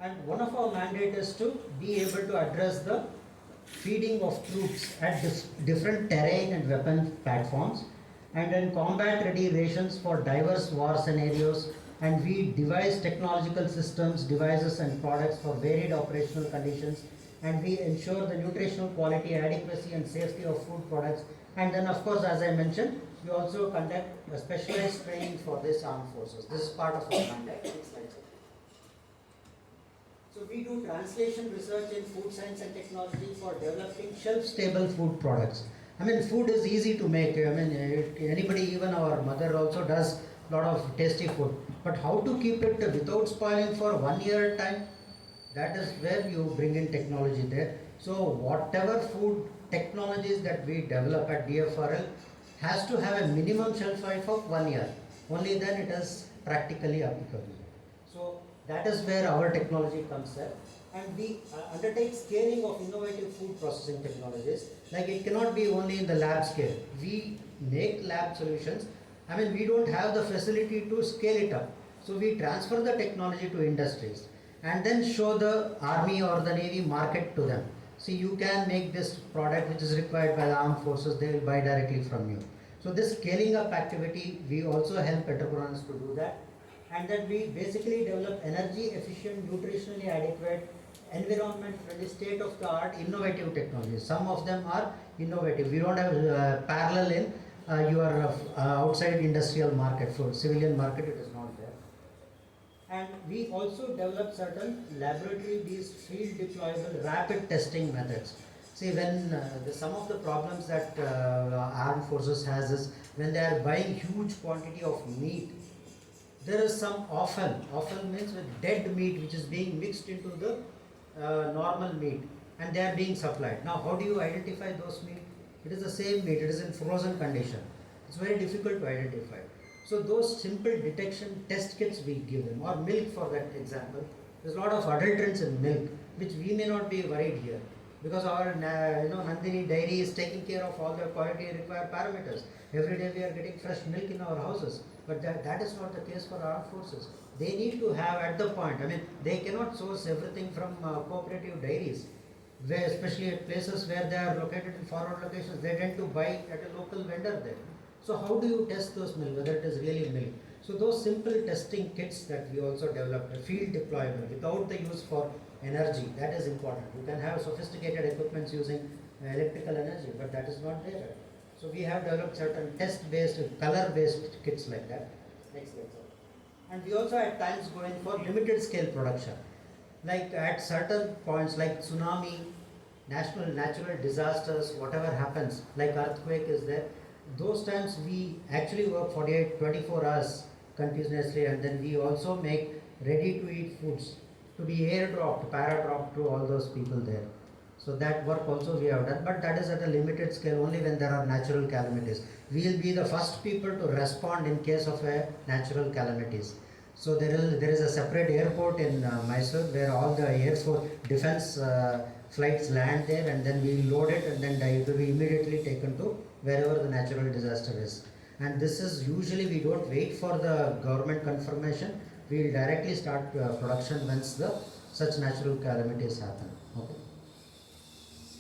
And one of our mandates is to be able to address the feeding of troops at different terrain and weapon platforms, and then combat ready rations for diverse war scenarios, and we devise technological systems, devices and products for varied operational conditions, and we ensure the nutritional quality, adequacy and safety of food products. And then of course, as I mentioned, we also conduct a specialized training for this armed forces. This is part of our mandate. Next slide, sir. So we do translation research in food science and technology for developing shelf-stable food products. I mean, food is easy to make. I mean, anybody, even our mother also does a lot of tasty food. But how to keep it without spoiling for 1 year at time? That is where you bring in technology there. So whatever food technologies that we develop at DFRL has to have a minimum shelf life of 1 year. Only then it is practically applicable. So that is where our technology comes in. And we undertake scaling of innovative food processing technologies. Like it cannot be only in the lab scale. We make lab solutions. I mean, we don't have the facility to scale it up. So we transfer the technology to industries and then show the army or the navy market to them. See, you can make this product which is required by the armed forces, they will buy directly from you. So this scaling up activity, we also help entrepreneurs to do that. And then we basically develop energy efficient, nutritionally adequate, environment friendly, state of the art, innovative technologies. Some of them are innovative. We don't have parallel in your outside industrial market. For civilian market, it is not there. And we also develop certain laboratory based field deployable rapid testing methods. See, when some of the problems that armed forces has is when they are buying huge quantity of meat, there is some offal means with dead meat which is being mixed into the normal meat, and they are being supplied. Now how do you identify those meat? It is the same meat, it is in frozen condition. It's very difficult to identify. So those simple detection test kits we give them, or milk for that example. There's a lot of adulterants in milk which we may not be worried here, because our Nandini dairy is taking care of all the quality required parameters. Every day we are getting fresh milk in our houses, but that is not the case for armed forces. They need to have at the point, I mean, they cannot source everything from cooperative dairies, where especially at places where they are located in forward locations, they tend to buy at a local vendor there. So how do you test those milk, whether it is really milk? So those simple testing kits that we also developed, field deployment without the use for energy, that is important. You can have sophisticated equipments using electrical energy, but that is not there. So we have developed certain test-based, color-based kits like that. Next slide, sir. And we also at times go in for limited scale production. Like at certain points like tsunami, natural disasters, whatever happens, like earthquake is there, those times we actually work 48, 24 hours continuously, and then we also make ready to eat foods to be airdropped, paradropped to all those people there. So that work also we have done, but that is at a limited scale only when there are natural calamities. We will be the first people to respond in case of a natural calamities. So there is a separate airport in Mysore where all the Air Force defense flights land there, and then we load it, and then it will be immediately taken to wherever the natural disaster is. And this is usually, we don't wait for the government confirmation. We will directly start production once such natural calamities happen. Okay.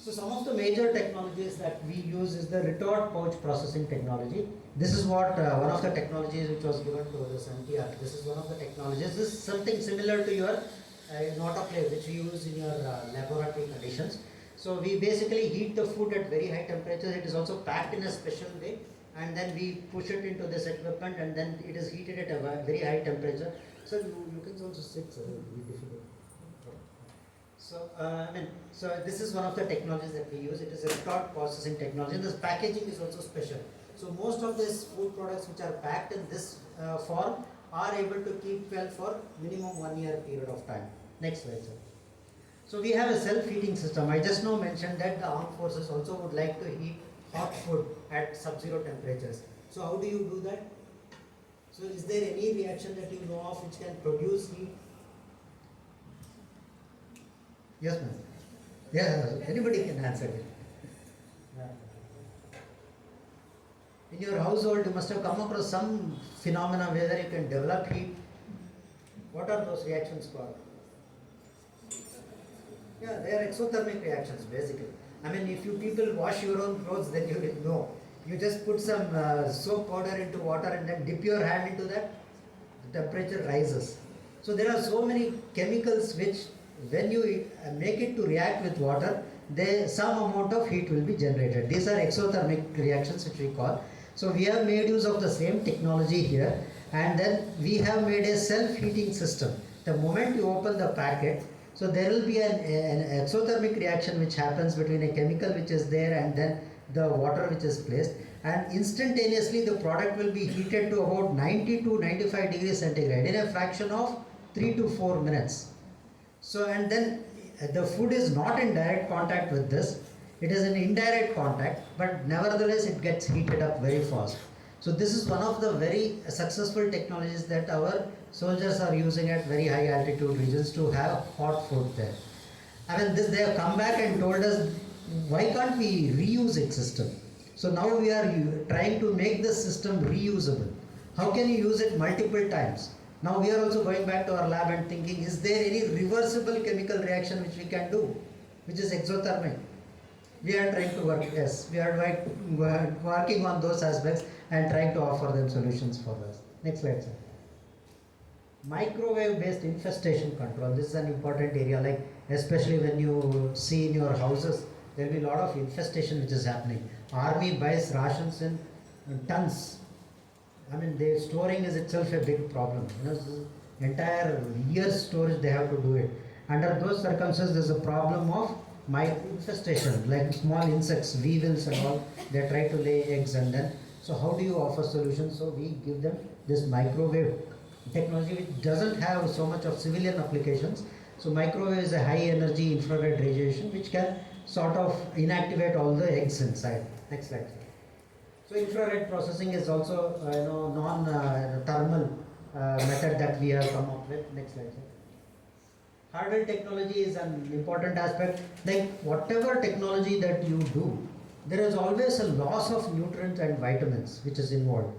So some of the major technologies that we use is the retort pouch processing technology. This is what one of the technologies which was given to this NTR. This is one of the technologies. This is something similar to your autoclave which you use in your laboratory conditions. So we basically heat the food at very high temperatures. It is also packed in a special way, and then we push it into this equipment, and then it is heated at a very high temperature. So you can also sit, so it will be difficult. So so this is one of the technologies that we use. It is a retort processing technology. This packaging is also special. So most of these food products which are packed in this form are able to keep well for minimum 1 year period of time. Next slide, sir. So we have a self-heating system. I just now mentioned that the armed forces also would like to heat hot food at sub-zero temperatures. So how do you do that? So is there any reaction that you know of which can produce heat? Yes, ma'am. Yeah, anybody can answer it. In your household, you must have come across some phenomena whether you can develop heat. What are those reactions called? Yeah, they are exothermic reactions basically. I mean, if you people wash your own clothes, then you will know. You just put some soap powder into water and then dip your hand into that, the temperature rises. So there are so many chemicals which, when you make it to react with water, some amount of heat will be generated. These are exothermic reactions which we call. So we have made use of the same technology here, and then we have made a self-heating system. The moment you open the packet, so there will be an exothermic reaction which happens between a chemical which is there and then the water which is placed, and instantaneously the product will be heated to about 90 to 95 degrees centigrade in a fraction of 3 to 4 minutes. So, and then the food is not in direct contact with this, it is an indirect contact, but nevertheless it gets heated up very fast. So this is one of the very successful technologies that our soldiers are using at very high altitude regions to have hot food there. I mean, they have come back and told us, why can't we reuse it system? So now we are trying to make the system reusable. How can you use it multiple times? Now we are also going back to our lab and thinking, is there any reversible chemical reaction which we can do, which is exothermic? We are trying to work, yes, we are working on those aspects and trying to offer them solutions for us. Next slide, sir. Microwave based infestation control. This is an important area, like especially when you see in your houses, there will be a lot of infestation which is happening. Army buys rations in tons. I mean, the storing is itself a big problem. You know, entire year's storage they have to do it. Under those circumstances, there's a problem of infestation, like small insects, weevils and all. They try to lay eggs, and then, so how do you offer solutions? So we give them this microwave technology which doesn't have so much of civilian applications. So microwave is a high energy infrared radiation which can sort of inactivate all the eggs inside. Next slide. So infrared processing is also non-thermal method that we have come up with. Next slide. Hardened technology is an important aspect. Like whatever technology that you do, there is always a loss of nutrients and vitamins which is involved.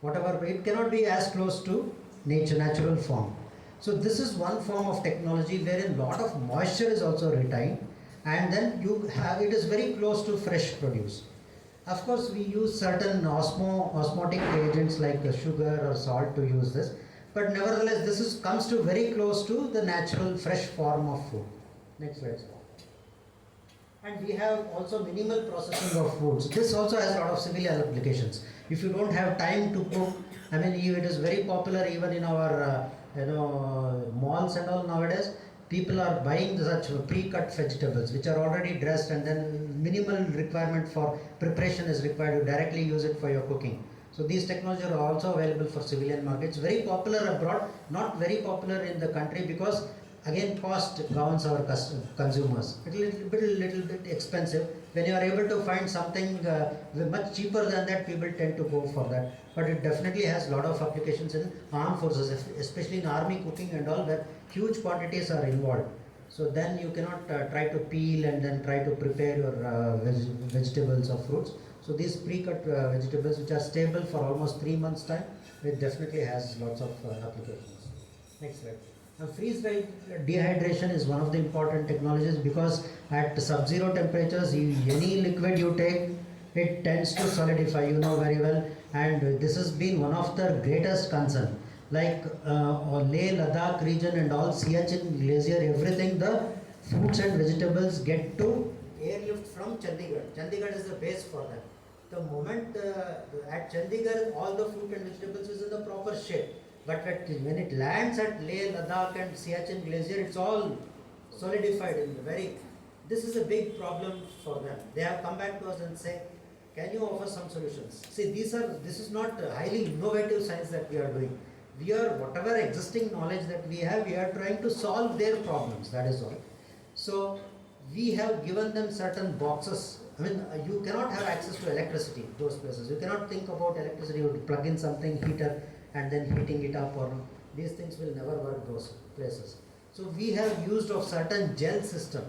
Whatever, it cannot be as close to natural form. So this is one form of technology wherein lot of moisture is also retained, and then you have, it is very close to fresh produce. Of course, we use certain osmotic agents like sugar or salt to use this, but nevertheless this comes to very close to the natural fresh form of food. Next slide. And we have also minimal processing of foods. This also has a lot of civilian applications. If you don't have time to cook, I mean, it is very popular even in our malls and all nowadays. People are buying such pre-cut vegetables which are already dressed, and then minimal requirement for preparation is required. You directly use it for your cooking. So these technologies are also available for civilian markets. Very popular abroad, not very popular in the country because again cost governs our consumers. Little bit expensive. When you are able to find something much cheaper than that, people tend to go for that. But it definitely has a lot of applications in armed forces, especially in army cooking and all, where huge quantities are involved. So then you cannot try to peel and then try to prepare your vegetables or fruits. So these pre-cut vegetables which are stable for almost 3 months time, it definitely has lots of applications. Next slide. Freeze-dried dehydration is one of the important technologies because at sub-zero temperatures, any liquid you take, it tends to solidify, you know very well, and this has been one of the greatest concern. Like Leh, Ladakh region and all, Siachen glacier, everything, the fruits and vegetables get to airlift from Chandigarh. Chandigarh is the base for them. The moment at Chandigarh, all the fruit and vegetables is in the proper shape. But when it lands at Leh, Ladakh and Siachen glacier, it's all solidified in the very. This is a big problem for them. They have come back to us and say, can you offer some solutions? See, this is not highly innovative science that we are doing. We are, whatever existing knowledge that we are trying to solve their problems, that is all. So, we have given them certain boxes. I mean, you cannot have access to electricity, those places. You cannot think about electricity, you plug in something, heater, and then heating it up, or these things will never work those places. So we have used of certain gel system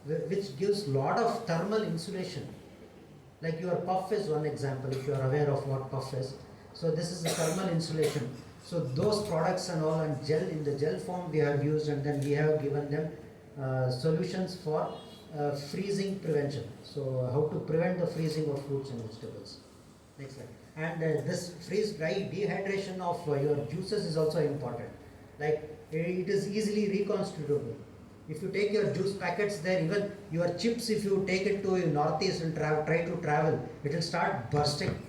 which gives lot of thermal insulation. Like your puff is one example, if you are aware of what puff is. So this is the thermal insulation. So those products and all, and gel in the gel form we have used, and then we have given them solutions for freezing prevention. So how to prevent the freezing of fruits and vegetables. Next slide. And this freeze-dry dehydration of your juices is also important. Like it is easily reconstitutable. If you take your juice packets there, even your chips, if you take it to northeast and try to travel, it will start bursting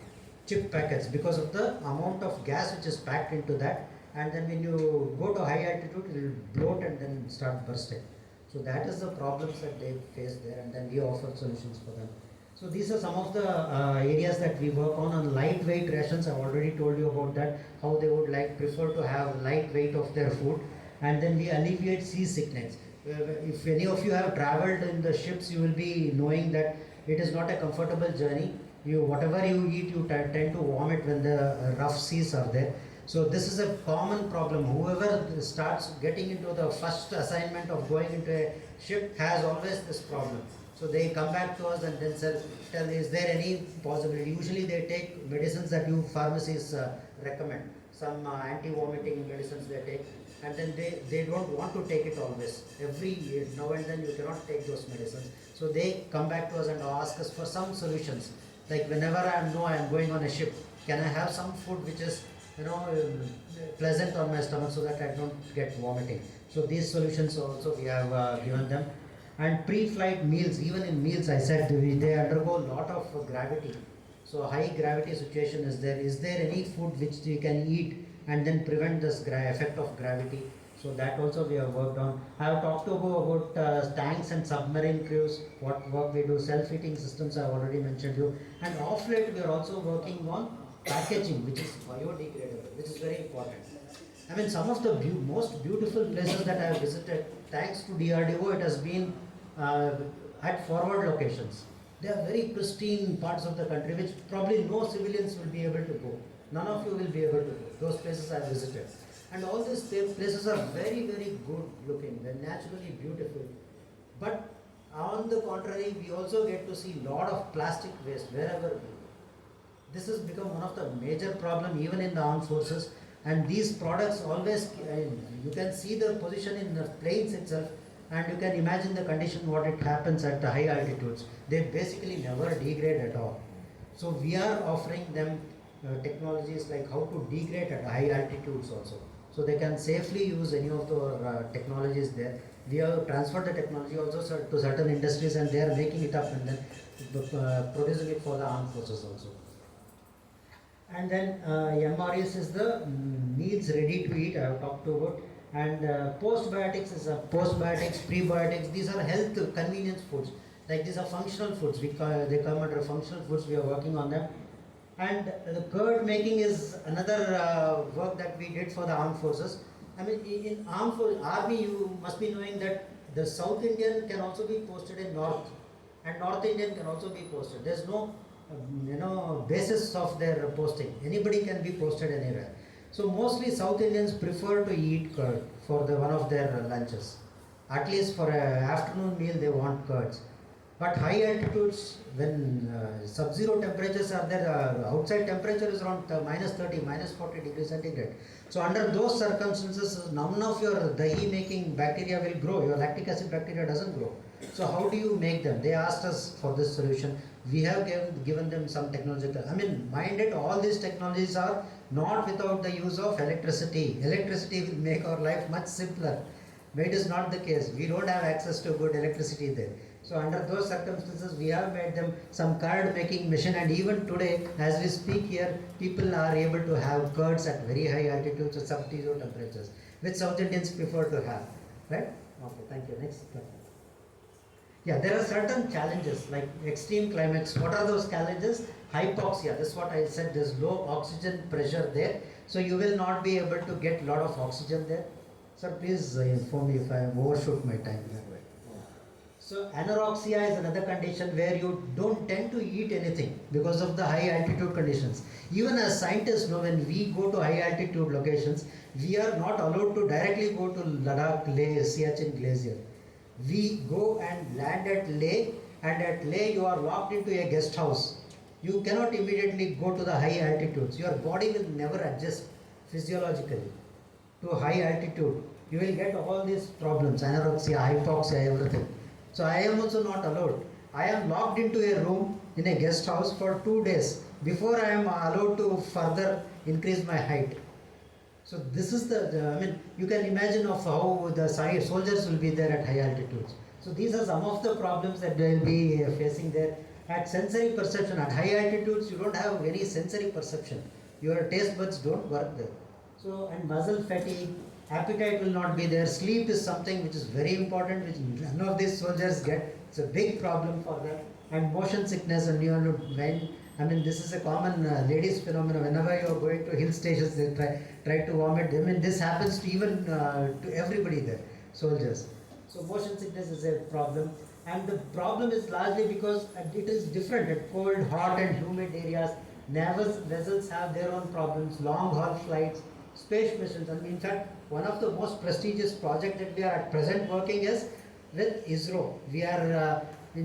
chip packets because of the amount of gas which is packed into that. And then when you go to high altitude, it will bloat and then start bursting. So that is the problems that they face there, and then we offer solutions for them. So these are some of the areas that we work on lightweight rations. I've already told you about that, how they would prefer to have lightweight of their food. And then we alleviate seasickness. If any of you have traveled in the ships, you will be knowing that it is not a comfortable journey. Whatever you eat, you tend to vomit when the rough seas are there. So this is a common problem. Whoever starts getting into the first assignment of going into a ship has always this problem. So they come back to us and then tell, is there any possibility? Usually they take medicines that you pharmacies recommend. Some anti-vomiting medicines they take, and then they don't want to take it always. Every now and then you cannot take those medicines. So they come back to us and ask us for some solutions. Like whenever I know I am going on a ship, can I have some food which is pleasant on my stomach so that I don't get vomiting? So these solutions also we have given them. And pre-flight meals, even in meals I said they undergo a lot of gravity. So high gravity situation is there. Is there any food which you can eat and then prevent this effect of gravity? So that also we have worked on. I have talked about tanks and submarine crews, what work we do, self-heating systems I have already mentioned you. And off late we are also working on packaging, which is biodegradable, which is very important. I mean, some of the most beautiful places that I have visited, thanks to DRDO, it has been at forward locations. They are very pristine parts of the country which probably no civilians will be able to go. None of you will be able to go. Those places I have visited. And all these places are very, very good looking. They're naturally beautiful. But on the contrary, we also get to see a lot of plastic waste wherever we go. This has become one of the major problems even in the armed forces. And these products always, you can see the position in the planes itself, and you can imagine the condition what it happens at the high altitudes. They basically never degrade at all. So we are offering them technologies like how to degrade at high altitudes also. So they can safely use any of the technologies there. We have transferred the technology also to certain industries, and they are making it up and then producing it for the armed forces also. And then MREs is the meals ready to eat, I have talked about. And postbiotics is postbiotics, prebiotics, these are health convenience foods. Like these are functional foods, they come under functional foods, we are working on them. And the curd making is another work that we did for the armed forces. I mean, in army, you must be knowing that the South Indian can also be posted in North, and North Indian can also be posted. There's no basis of their posting. Anybody can be posted anywhere. So mostly South Indians prefer to eat curd for one of their lunches. At least for an afternoon meal they want curds. But high altitudes, when sub-zero temperatures are there, outside temperature is around minus 30, minus 40 degrees centigrade. So under those circumstances, none of your dahi making bacteria will grow. Your lactic acid bacteria doesn't grow. So how do you make them? They asked us for this solution. We have given them some technological. I mean, mind it, all these technologies are not without the use of electricity. Electricity will make our life much simpler. But it is not the case. We don't have access to good electricity there. So under those circumstances, we have made them some curd making machine, and even today, as we speak here, people are able to have curds at very high altitudes at sub-zero temperatures, which South Indians prefer to have. Right? Okay, thank you. Next. Yeah, there are certain challenges like extreme climates. What are those challenges? Hypoxia. That's what I said. There's low oxygen pressure there, so you will not be able to get a lot of oxygen there. Sir, please inform me if I have overshoot my time. So anorexia is another condition where you don't tend to eat anything because of the high altitude conditions. Even as scientists know, when we go to high altitude locations, we are not allowed to directly go to Ladakh, Leh, Siachen Glacier. We go and land at Leh, and at Leh you are locked into a guest house. You cannot immediately go to the high altitudes. Your body will never adjust physiologically to high altitude. You will get all these problems, anorexia, hypoxia, everything. So I am also not allowed. I am locked into a room in a guest house for 2 days before I am allowed to further increase my height. So this is I mean, you can imagine of how the soldiers will be there at high altitudes. So these are some of the problems that they will be facing there. At sensory perception, at high altitudes, you don't have any sensory perception. Your taste buds don't work there. So, and muscle fatigue, appetite will not be there. Sleep is something which is very important, which none of these soldiers get. It's a big problem for them. And motion sickness, and I mean, this is a common ladies' phenomenon. Whenever you are going to hill stations, they try to vomit. I mean, this happens to even to everybody there, soldiers. So motion sickness is a problem. And the problem is largely because it is different at cold, hot and humid areas. Naval vessels have their own problems, long haul flights, space missions. And in fact, one of the most prestigious projects that we are at present working is with ISRO. We are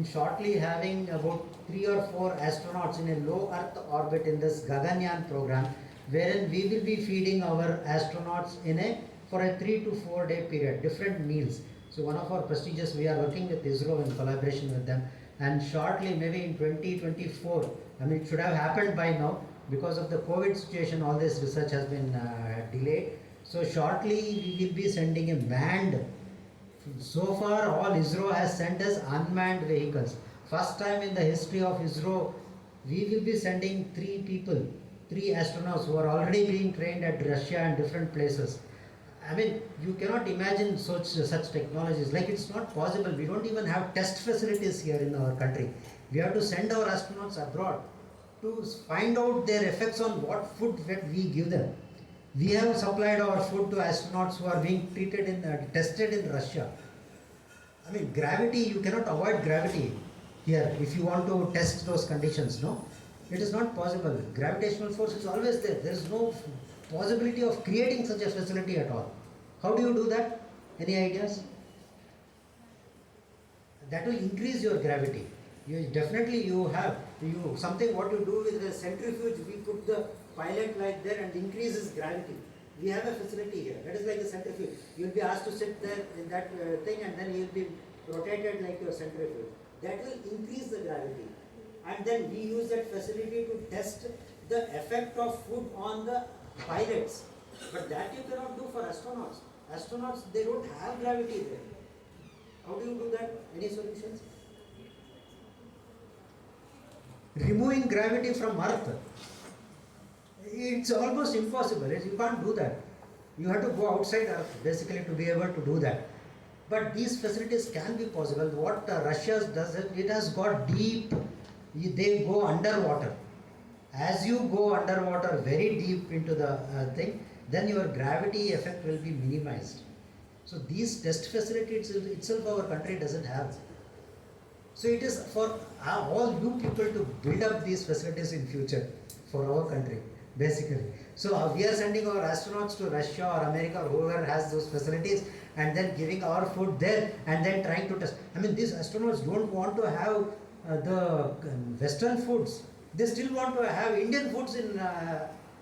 shortly having about 3 or 4 astronauts in a low Earth orbit in this Gaganyaan program, wherein we will be feeding our astronauts for a 3 to 4 day period, different meals. So one of our prestigious, we are working with ISRO in collaboration with them, and shortly, maybe in 2024, I mean, it should have happened by now. Because of the COVID situation, all this research has been delayed. So shortly, we will be sending a manned. So far, all ISRO has sent us unmanned vehicles. First time in the history of ISRO, we will be sending 3 people, 3 astronauts who are already being trained at Russia and different places. I mean, you cannot imagine such technologies. Like, it's not possible. We don't even have test facilities here in our country. We have to send our astronauts abroad to find out their effects on what food that we give them. We have supplied our food to astronauts who are being tested in Russia. I mean, gravity, you cannot avoid gravity here if you want to test those conditions, no? It is not possible. Gravitational force is always there. There is no possibility of creating such a facility at all. How do you do that? Any ideas? That will increase your gravity. Definitely you have something. What you do with the centrifuge, we put the pilot like there and increases gravity. We have a facility here. That is like a centrifuge. You will be asked to sit there in that thing, and then you will be rotated like your centrifuge. That will increase the gravity. And then we use that facility to test the effect of food on the pilots. But that you cannot do for astronauts. Astronauts, they don't have gravity there. How do you do that? Any solutions? Removing gravity from Earth, it's almost impossible. You can't do that. You have to go outside Earth basically to be able to do that. But these facilities can be possible. What Russia does, it has got deep, they go underwater. As you go underwater very deep into the thing, then your gravity effect will be minimized. So these test facilities itself our country doesn't have. So it is for all you people to build up these facilities in future for our country, basically. So we are sending our astronauts to Russia or America or whoever has those facilities, and then giving our food there and then trying to test. I mean, these astronauts don't want to have the Western foods. They still want to have Indian foods in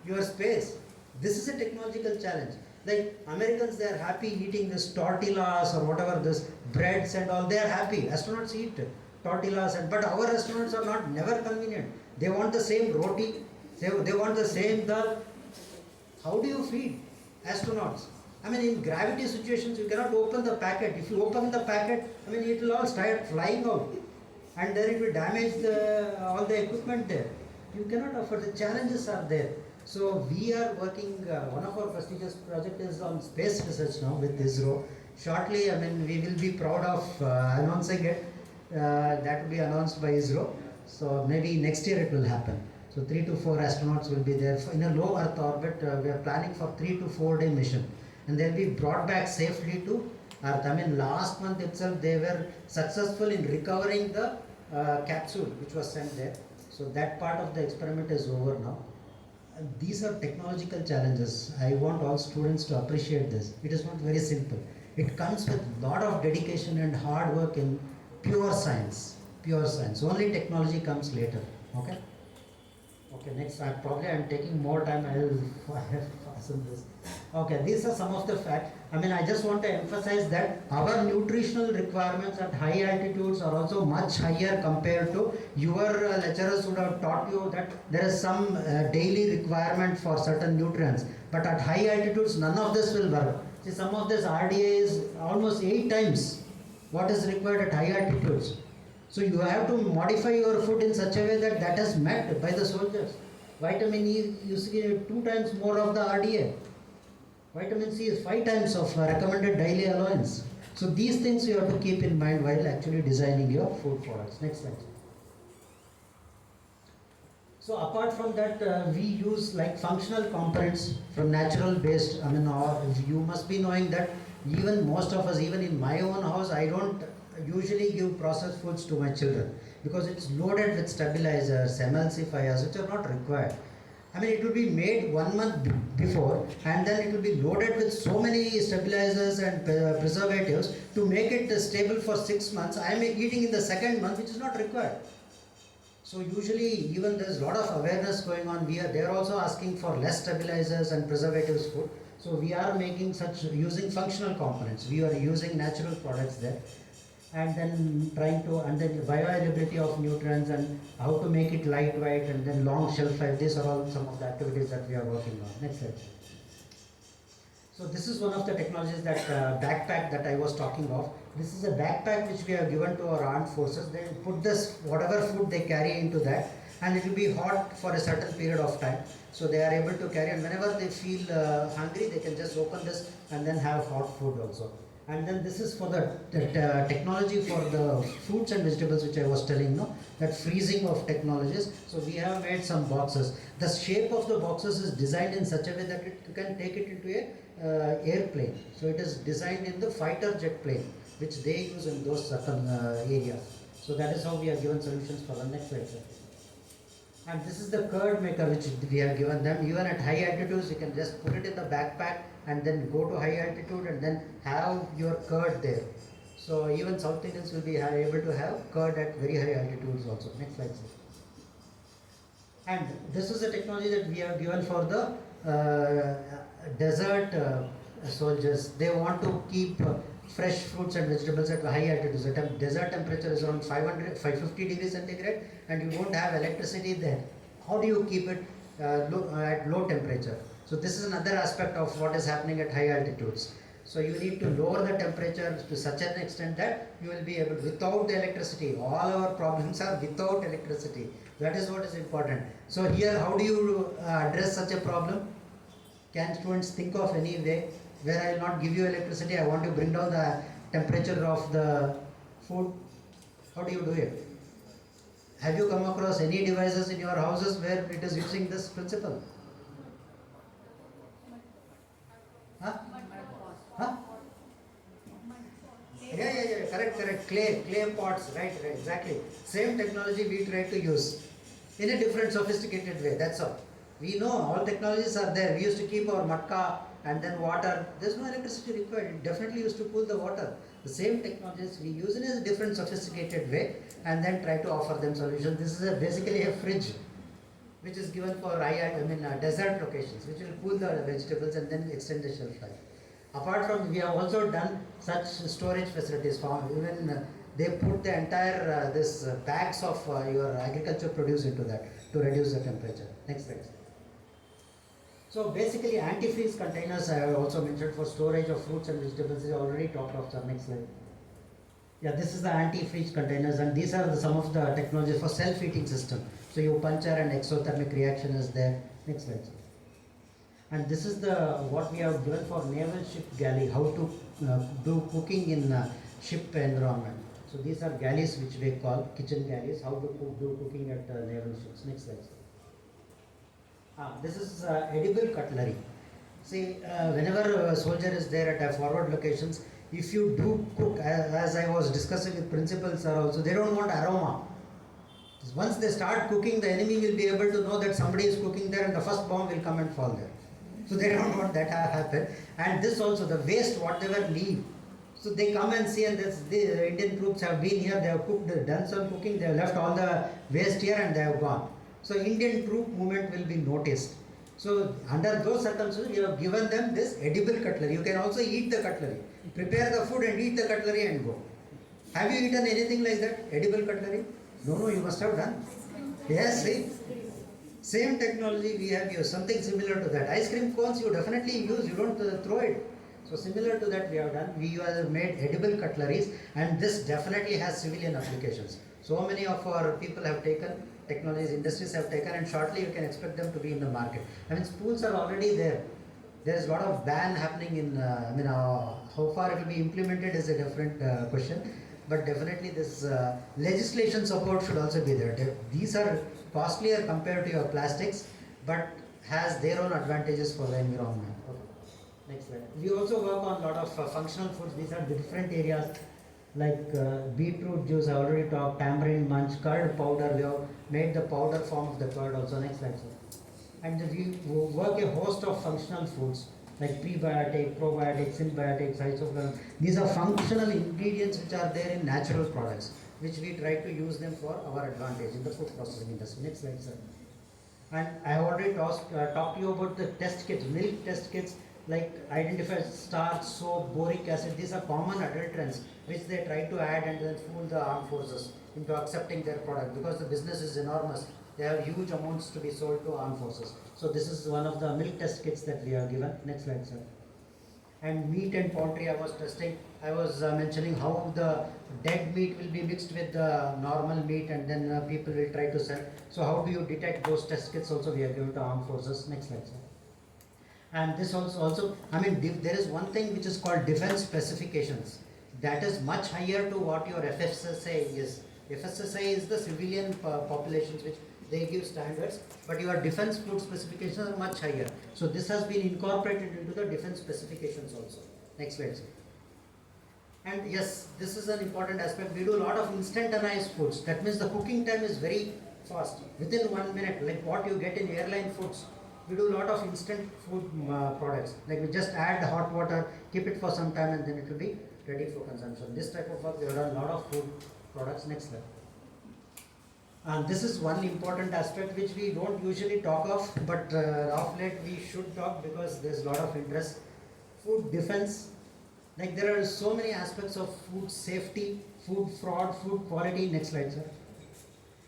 your space. This is a technological challenge. Like Americans, they are happy eating this tortillas or whatever, this breads and all. They are happy. Astronauts eat tortillas, but our astronauts are not never convenient. They want the same roti. They want the same dal. How do you feed astronauts? I mean, in gravity situations, you cannot open the packet. If you open the packet, I mean, it will all start flying out, and then it will damage all the equipment there. You cannot afford. The challenges are there. So we are working. One of our prestigious project is on space research now with ISRO. Shortly, I mean, we will be proud of announcing it. That will be announced by ISRO. So maybe next year it will happen. So 3 to 4 astronauts will be there in a low Earth orbit. We are planning for 3 to 4 day mission, and they'll be brought back safely to Earth. I mean, last month itself they were successful in recovering the capsule which was sent there. So that part of the experiment is over now. And these are technological challenges. I want all students to appreciate this. It is not very simple. It comes with lot of dedication and hard work in pure science. Pure science. Only technology comes later. Okay. Okay, next, I'm taking more time. I have fastened this. Okay, these are some of the facts. I mean, I just want to emphasize that our nutritional requirements at high altitudes are also much higher compared to your lecturers would have taught you that there is some daily requirement for certain nutrients. But at high altitudes, none of this will work. See, some of this RDA is almost 8 times what is required at high altitudes. So you have to modify your food in such a way that that is met by the soldiers. Vitamin E, you see 2 times more of the RDA. Vitamin C is 5 times of recommended daily allowance. So these things you have to keep in mind while actually designing your food products. Next slide. So apart from that, we use like functional components from natural based. I mean, you must be knowing that even most of us, even in my own house, I don't usually give processed foods to my children because it's loaded with stabilizers, emulsifiers, which are not required. I mean, it will be made 1 month before, and then it will be loaded with so many stabilizers and preservatives to make it stable for 6 months. I am eating in the 2nd month, which is not required. So usually, even there's a lot of awareness going on. They are also asking for less stabilizers and preservatives food. So we are making using functional components. We are using natural products there. And then and then bioavailability of nutrients and how to make it lightweight and then long shelf life. These are all some of the activities that we are working on. Next slide. So this is one of the technologies that backpack that I was talking of. This is a backpack which we have given to our armed forces. They put this, whatever food they carry into that, and it will be hot for a certain period of time. So they are able to carry, and whenever they feel hungry, they can just open this and then have hot food also. And then this is for the technology for the fruits and vegetables, which I was telling, no, that freezing of technologies. So we have made some boxes. The shape of the boxes is designed in such a way that you can take it into a airplane. So it is designed in the fighter jet plane, which they use in those areas. So that is how we have given solutions for the next slide. And this is the curd maker which we have given them. Even at high altitudes, you can just put it in the backpack and then go to high altitude and then have your curd there. So even South Indians will be able to have curd at very high altitudes also. Next slide, sir. And this is a technology that we have given for the desert soldiers. They want to keep fresh fruits and vegetables at high altitudes. The desert temperature is around 550 degrees centigrade, and you don't have electricity there. How do you keep it at low temperature? So this is another aspect of what is happening at high altitudes. So you need to lower the temperature to such an extent that you will be able, without the electricity, all our problems are without electricity. That is what is important. So here, how do you address such a problem? Can students think of any way where I will not give you electricity, I want to bring down the temperature of the food? How do you do it? Have you come across any devices in your houses where it is using this principle? Huh? Huh? Yeah, correct. Clay pots, right, exactly. Same technology we try to use in a different sophisticated way, that's all. We know all technologies are there. We used to keep our matka and then water. There's no electricity required. It definitely used to cool the water. The same technologies we use in a different sophisticated way and then try to offer them solutions. This is basically a fridge which is given for desert locations, which will cool the vegetables and then extend the shelf life. Apart from, we have also done such storage facilities. For even they put the entire bags of your agriculture produce into that to reduce the temperature. Next slide. So basically, antifreeze containers I have also mentioned for storage of fruits and vegetables. I already talked of. The next slide. Yeah, this is the antifreeze containers, and these are some of the technologies for self-heating system. So you puncture and exothermic reaction is there. Next slide. And this is the what we have given for naval ship galley, how to do cooking in ship environment. So these are galleys which we call kitchen galleys, how to do cooking at naval ships. Next slide. This is edible cutlery. See, whenever a soldier is there at forward locations, if you do cook, as I was discussing with principals also, they don't want aroma. Once they start cooking, the enemy will be able to know that somebody is cooking there and the first bomb will come and fall there. So they don't want that to happen. And this also, the waste, whatever leave. So they come and see, and the Indian troops have been here, they have cooked, done some cooking, they have left all the waste here and they have gone. So Indian troop movement will be noticed. So under those circumstances, we have given them this edible cutlery. You can also eat the cutlery. Prepare the food and eat the cutlery and go. Have you eaten anything like that? Edible cutlery? No, you must have done. Yes, see. Same technology we have used, something similar to that. Ice cream cones you definitely use, you don't throw it. So similar to that we have done. We have made edible cutleries, and this definitely has civilian applications. So many of our people have taken, technologies, industries have taken, and shortly you can expect them to be in the market. I mean, spoons are already there. There is a lot of ban happening in, how far it will be implemented is a different question. But definitely this legislation support should also be there. These are costlier compared to your plastics, but has their own advantages for the environment. Okay. Next slide. We also work on a lot of functional foods. These are the different areas like beetroot juice, I already talked, tamarind munch, curd powder. We have made the powder form of the curd also. Next slide, sir. And we work a host of functional foods like prebiotic, probiotic, symbiotic, isoflavone. These are functional ingredients which are there in natural products, which we try to use them for our advantage in the food processing industry. Next slide, sir. And I have already talked to you about the test kits, milk test kits, like identify starch, soap, boric acid. These are common adulterants which they try to add and then fool the armed forces into accepting their product, because the business is enormous. They have huge amounts to be sold to armed forces. So this is one of the milk test kits that we have given. Next slide, sir. And meat and poultry, I was testing. I was mentioning how the dead meat will be mixed with the normal meat, and then people will try to sell. So how do you detect those test kits also we have given to armed forces. Next slide, sir. And this also, there is one thing which is called defense specifications. That is much higher to what your FSSA is. FSSA is the civilian populations which they give standards, but your defense food specifications are much higher. So this has been incorporated into the defense specifications also. Next slide, sir. And yes, this is an important aspect. We do a lot of instantaneous foods. That means the cooking time is very fast. Within 1 minute, like what you get in airline foods, we do a lot of instant food products. Like we just add the hot water, keep it for some time, and then it will be ready for consumption. This type of work, we have done a lot of food products. Next slide. And this is one important aspect which we don't usually talk of, but of late we should talk because there's a lot of interest. Food defense, like there are so many aspects of food safety, food fraud, food quality. Next slide, sir.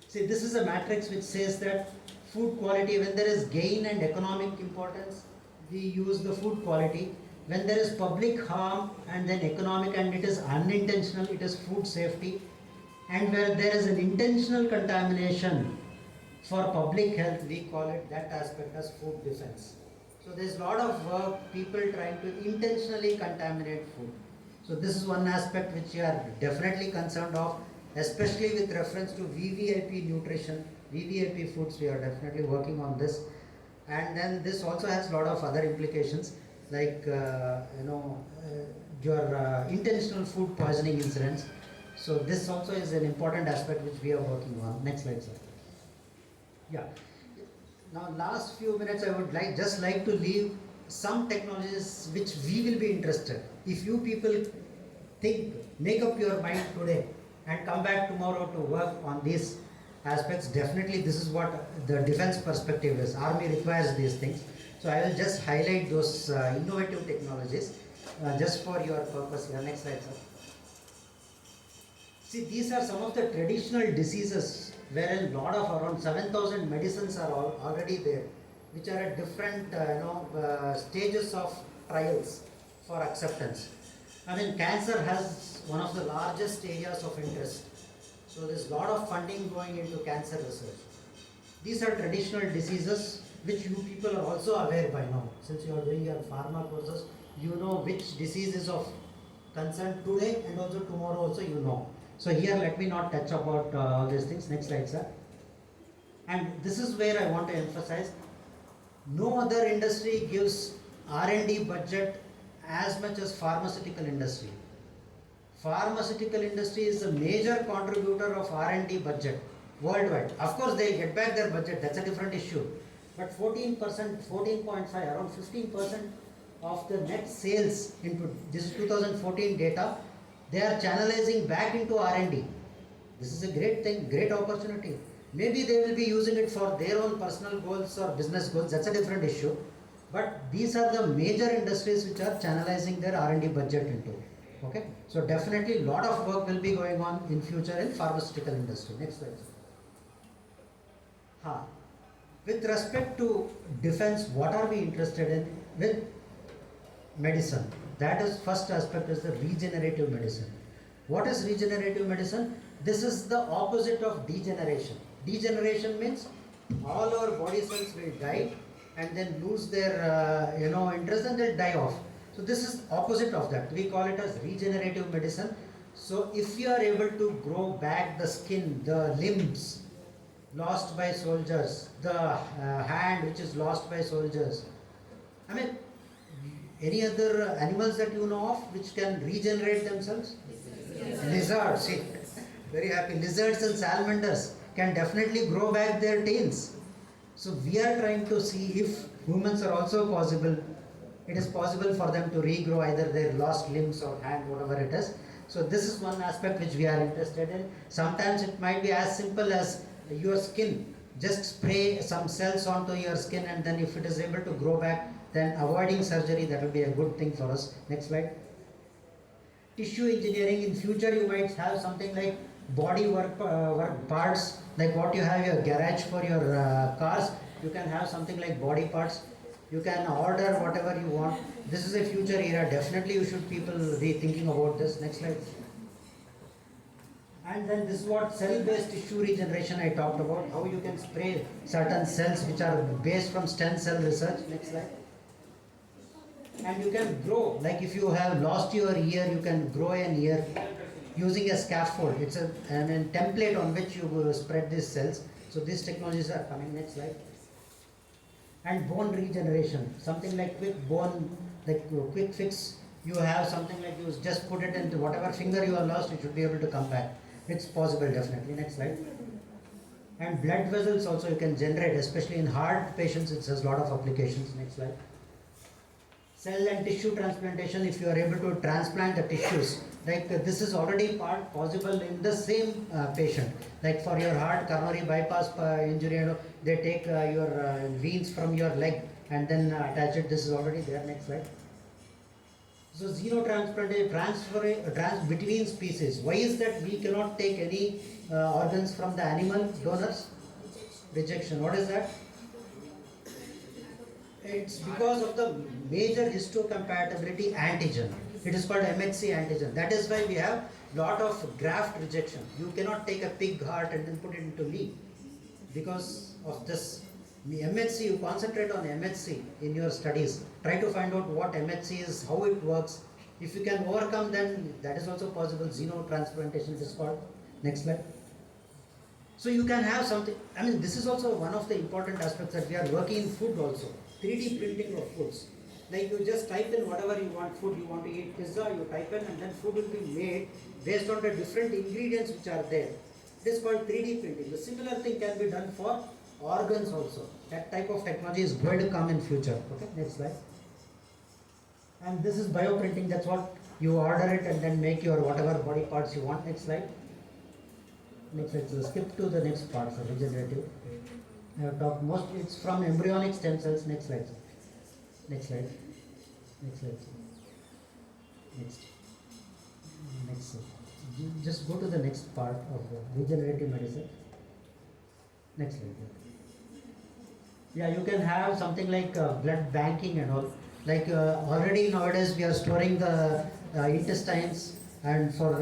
See, this is a matrix which says that food quality, when there is gain and economic importance, we use the food quality. When there is public harm and then economic and it is unintentional, it is food safety. And where there is an intentional contamination for public health, we call it that aspect as food defense. So there is a lot of work, people trying to intentionally contaminate food. So this is one aspect which we are definitely concerned of, especially with reference to VVIP nutrition, VVIP foods. We are definitely working on this. And then this also has a lot of other implications, like your intentional food poisoning incidents. So this also is an important aspect which we are working on. Next slide, sir. Yeah. Now, last few minutes, I would like to leave some technologies which we will be interested. If you people think, make up your mind today and come back tomorrow to work on these aspects, definitely this is what the defense perspective is. Army requires these things. So I will just highlight those innovative technologies just for your purpose here. Next slide, sir. See, these are some of the traditional diseases wherein lot of around 7,000 medicines are already there, which are at different stages of trials for acceptance. I mean, cancer has one of the largest areas of interest. So there's a lot of funding going into cancer research. These are traditional diseases which you people are also aware by now. Since you are doing your pharma courses, you know which disease is of concern today and also tomorrow also you know. So here let me not touch about all these things. Next slide, sir. And this is where I want to emphasize, no other industry gives R&D budget as much as pharmaceutical industry. Pharmaceutical industry is a major contributor of R&D budget worldwide. Of course, they get back their budget, that's a different issue. But 14%, 14.5, around 15% of the net sales into this is 2014 data, they are channelizing back into R&D. This is a great thing, great opportunity. Maybe they will be using it for their own personal goals or business goals, that's a different issue. But these are the major industries which are channelizing their R&D budget into. Okay, so definitely a lot of work will be going on in future in pharmaceutical industry. Next slide. With respect to defense, what are we interested in with medicine? That is first aspect is the regenerative medicine. What is regenerative medicine? This is the opposite of degeneration. Degeneration means all our body cells will die and then lose their interest and they'll die off. So this is opposite of that. We call it as regenerative medicine. So if you are able to grow back the skin, the limbs lost by soldiers, the hand which is lost by soldiers, I mean, any other animals that you know of which can regenerate themselves? Yes. Lizards, see, very happy. Lizards and salamanders can definitely grow back their tails. So we are trying to see if humans are also possible. It is possible for them to regrow either their lost limbs or hand, whatever it is. So this is one aspect which we are interested in. Sometimes it might be as simple as your skin. Just spray some cells onto your skin and then if it is able to grow back, then avoiding surgery, that will be a good thing for us. Next slide. Tissue engineering, in future you might have something like body work parts, like what you have your garage for your cars, you can have something like body parts. You can order whatever you want. This is a future era. Definitely you should people be thinking about this. Next slide. And then this is what cell-based tissue regeneration I talked about. How you can spray certain cells which are based from stem cell research. Next slide. And you can grow. Like if you have lost your ear, you can grow an ear using a scaffold. It's a template on which you spread these cells. So these technologies are coming. Next slide. And bone regeneration, something like quick bone, like quick fix. You have something like you just put it into whatever finger you have lost, it should be able to come back. It's possible, definitely. Next slide. And blood vessels also you can generate, especially in heart patients, it has a lot of applications. Next slide. Cell and tissue transplantation, if you are able to transplant the tissues, like this is already possible in the same patient. Like for your heart, coronary bypass injury, they take your veins from your leg and then attach it. This is already there. Next slide. So xenotransplantation, transfer between species. Why is that we cannot take any organs from the animal donors? Rejection. What is that? It's because of the major histocompatibility antigen. It is called MHC antigen. That is why we have lot of graft rejection. You cannot take a pig heart and then put it into me because of this. MHC, you concentrate on MHC in your studies. Try to find out what MHC is, how it works. If you can overcome, then that is also possible. Xenotransplantation it is called. Next slide. So you can have something, this is also one of the important aspects that we are working in food also. 3D printing of foods. Like you just type in whatever you want food, you want to eat pizza, you type in and then food will be made based on the different ingredients which are there. It is called 3D printing. The similar thing can be done for organs also. That type of technology is going to come in future. Okay, next slide. And this is bioprinting. That's what you order it and then make your whatever body parts you want. Next slide. Next slide. So skip to the next part. So regenerative. I have talked most. It's from embryonic stem cells. Next slide. Next slide. Next slide. Next. Next. Just go to the next part of the regenerative medicine. Next slide. Yeah, you can have something like blood banking and all. Like already nowadays we are storing the intestines and for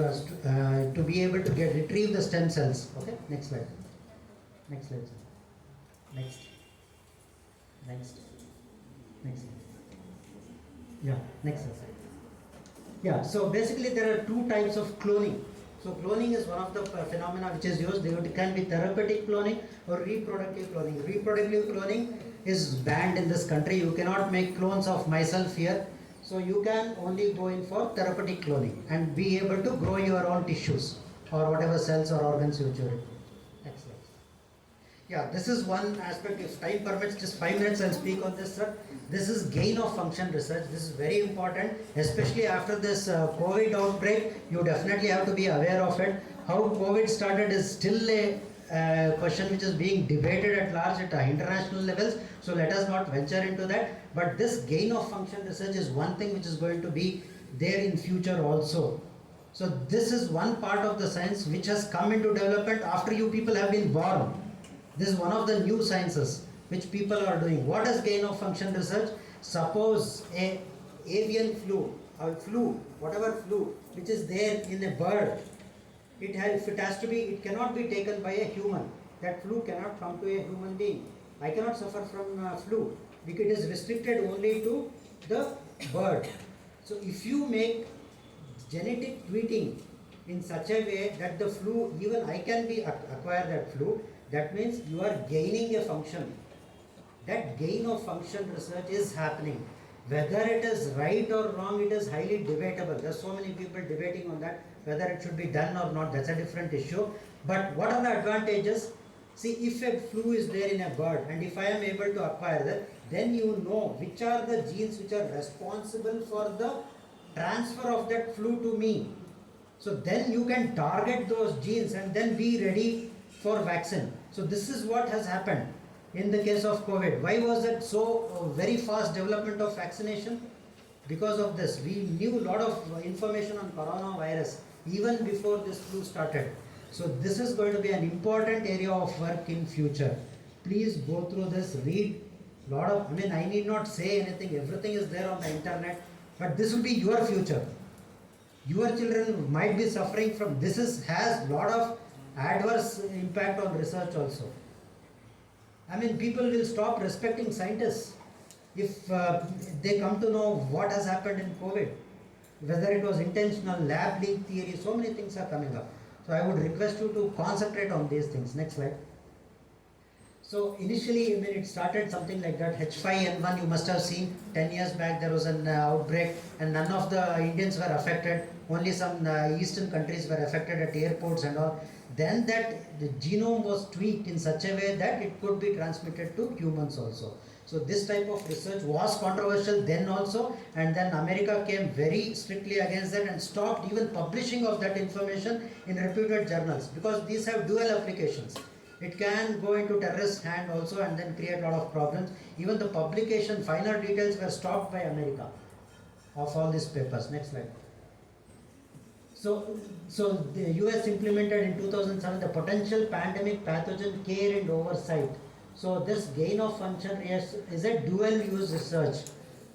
to be able to retrieve the stem cells. Okay, next slide. Next slide. Next. Next. Next. Yeah, next slide. Yeah, so basically there are two types of cloning. So cloning is one of the phenomena which is used. It can be therapeutic cloning or reproductive cloning. Reproductive cloning is banned in this country. You cannot make clones of myself here. So you can only go in for therapeutic cloning and be able to grow your own tissues or whatever cells or organs you choose. Excellent. Yeah, this is one aspect. If time permits, just 5 minutes I'll speak on this, sir. This is gain of function research. This is very important, especially after this COVID outbreak. You definitely have to be aware of it. How COVID started is still a question which is being debated at large at international levels. So let us not venture into that. But this gain of function research is one thing which is going to be there in future also. So this is one part of the science which has come into development after you people have been born. This is one of the new sciences which people are doing. What is gain of function research? Suppose a avian flu or flu, whatever flu which is there in a bird, it cannot be taken by a human. That flu cannot come to a human being. I cannot suffer from flu because it is restricted only to the bird. So if you make genetic tweaking in such a way that the flu, even I can acquire that flu, that means you are gaining a function. That gain of function research is happening. Whether it is right or wrong, it is highly debatable. There are so many people debating on that, whether it should be done or not. That's a different issue. But what are the advantages? See, if a flu is there in a bird and if I am able to acquire that, then you know which are the genes which are responsible for the transfer of that flu to me. So then you can target those genes and then be ready for vaccine. So this is what has happened in the case of COVID. Why was it so very fast development of vaccination? Because of this. We knew a lot of information on coronavirus even before this flu started. So this is going to be an important area of work in future. Please go through this, read lot of, I need not say anything, everything is there on the internet, but this will be your future. Your children might be suffering from this. Has lot of adverse impact on research also. People will stop respecting scientists if they come to know what has happened in COVID, whether it was intentional, lab leak theory, so many things are coming up. So I would request you to concentrate on these things. Next slide. So initially, it started something like that. H5N1, you must have seen 10 years back there was an outbreak and none of the Indians were affected. Only some eastern countries were affected at airports and all. Then the genome was tweaked in such a way that it could be transmitted to humans also. So this type of research was controversial then also, and then America came very strictly against that and stopped even publishing of that information in reputed journals, because these have dual applications. It can go into terrorist hand also and then create a lot of problems. Even the publication, final details were stopped by America of all these papers. Next slide. So the US implemented in 2007 the potential pandemic pathogen care and oversight. So this gain of function is a dual use research.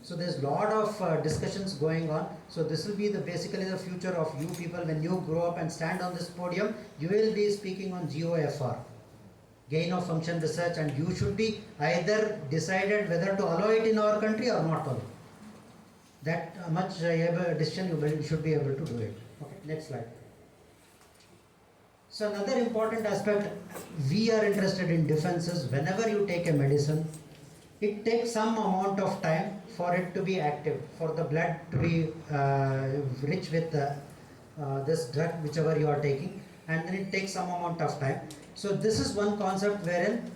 So there's a lot of discussions going on. So this will be basically the future of you people. When you grow up and stand on this podium, you will be speaking on GOFR, gain of function research, and you should be either decided whether to allow it in our country or not allow. That much decision you should be able to do it. Okay, next slide. So another important aspect we are interested in defense is whenever you take a medicine, it takes some amount of time for it to be active, for the blood to be rich with this drug whichever you are taking, and then it takes some amount of time. So this is one concept wherein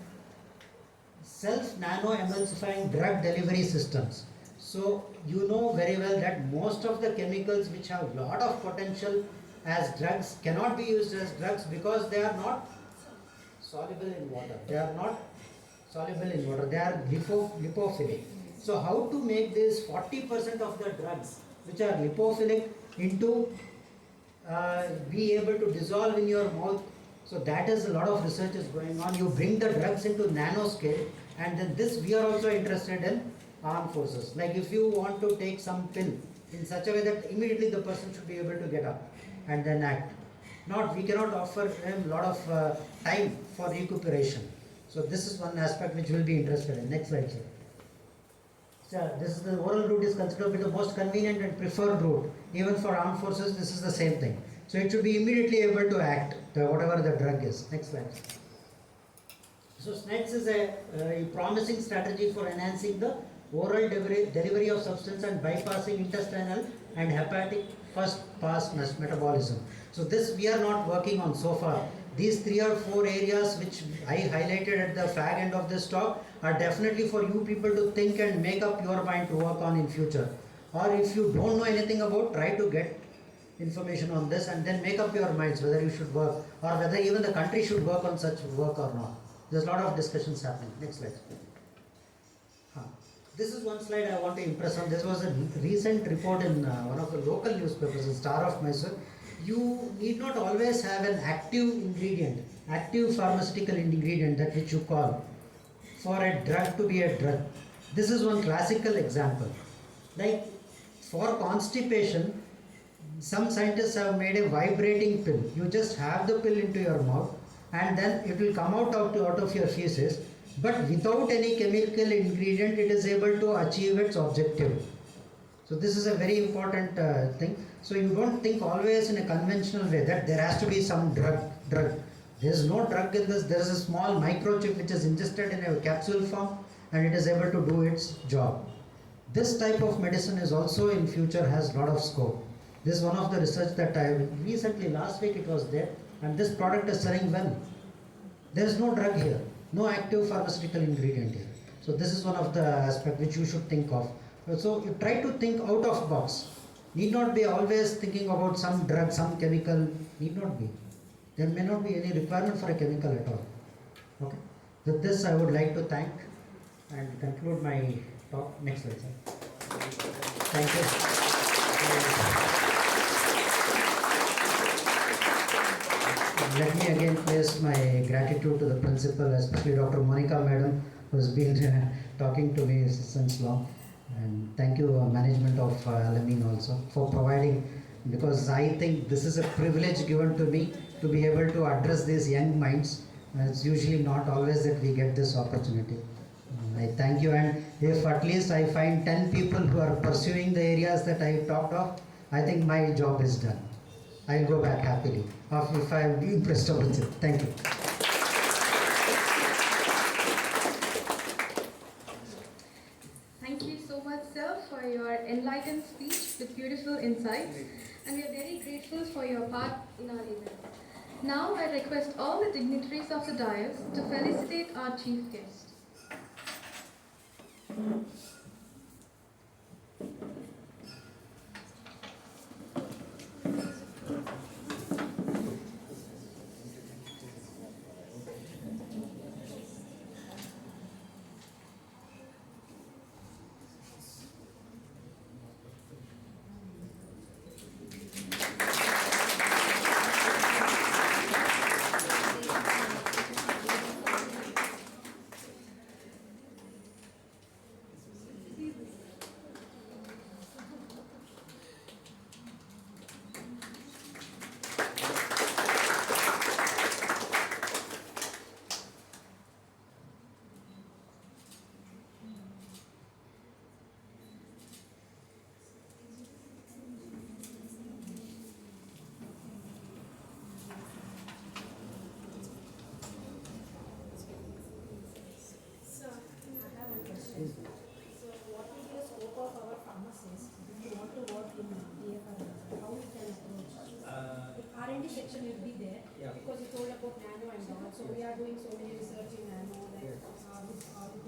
self-nano emulsifying drug delivery systems. So you know very well that most of the chemicals which have a lot of potential as drugs cannot be used as drugs because they are not soluble in water. They are not soluble in water. They are lipophilic. So how to make this 40% of the drugs which are lipophilic into be able to dissolve in your mouth. So that is a lot of research is going on. You bring the drugs into nanoscale, and then this we are also interested in armed forces. Like if you want to take some pill in such a way that immediately the person should be able to get up and then act. Not we cannot offer him a lot of time for recuperation. So this is one aspect which we'll be interested in. Next slide, sir. So this is the oral route is considered to be the most convenient and preferred route. Even for armed forces, this is the same thing. So it should be immediately able to act, whatever the drug is. Next slide. So SNEDS is a promising strategy for enhancing the oral delivery of substance and bypassing intestinal and hepatic first pass metabolism. So this we are not working on so far. These 3 or 4 areas which I highlighted at the fag end of this talk are definitely for you people to think and make up your mind to work on in future. Or if you don't know anything about, try to get information on this and then make up your minds whether you should work or whether even the country should work on such work or not. There's a lot of discussions happening. Next slide. This is one slide I want to impress on. This was a recent report in one of the local newspapers, the Star of Mysore. You need not always have an active ingredient, active pharmaceutical ingredient, that which you call, for a drug to be a drug. This is one classical example. Like for constipation, some scientists have made a vibrating pill. You just have the pill into your mouth and then it will come out of your feces, but without any chemical ingredient it is able to achieve its objective. So this is a very important thing. So you don't think always in a conventional way that there has to be some drug. There is no drug in this. There is a small microchip which is ingested in a capsule form and it is able to do its job. This type of medicine is also in future has a lot of scope. This is one of the research that I recently, last week it was there, and this product is selling well. There is no drug here, no active pharmaceutical ingredient here. So this is one of the aspects which you should think of. So you try to think out of box. Need not be always thinking about some drug, some chemical, need not be. There may not be any requirement for a chemical at all. Okay. With this I would like to thank and conclude my talk. Next slide, sir. Thank you. Let me again place my gratitude to the principal, especially Dr. Monica Madam, who has been talking to me since long. And thank you management of Al-Ameen also for providing, because I think this is a privilege given to me to be able to address these young minds. It's usually not always that we get this opportunity. I thank you, and if at least I find 10 people who are pursuing the areas that I talked of, I think my job is done. I'll go back happily if I'm impressed with it. Thank you. Thank you so much, sir, for your enlightened speech with beautiful insights, and we are very grateful for your part in our event. Now I request all the dignitaries of the dais to felicitate our chief guest. R&D section will be there, because you told about nano and all. So we are doing so many research in nano, like with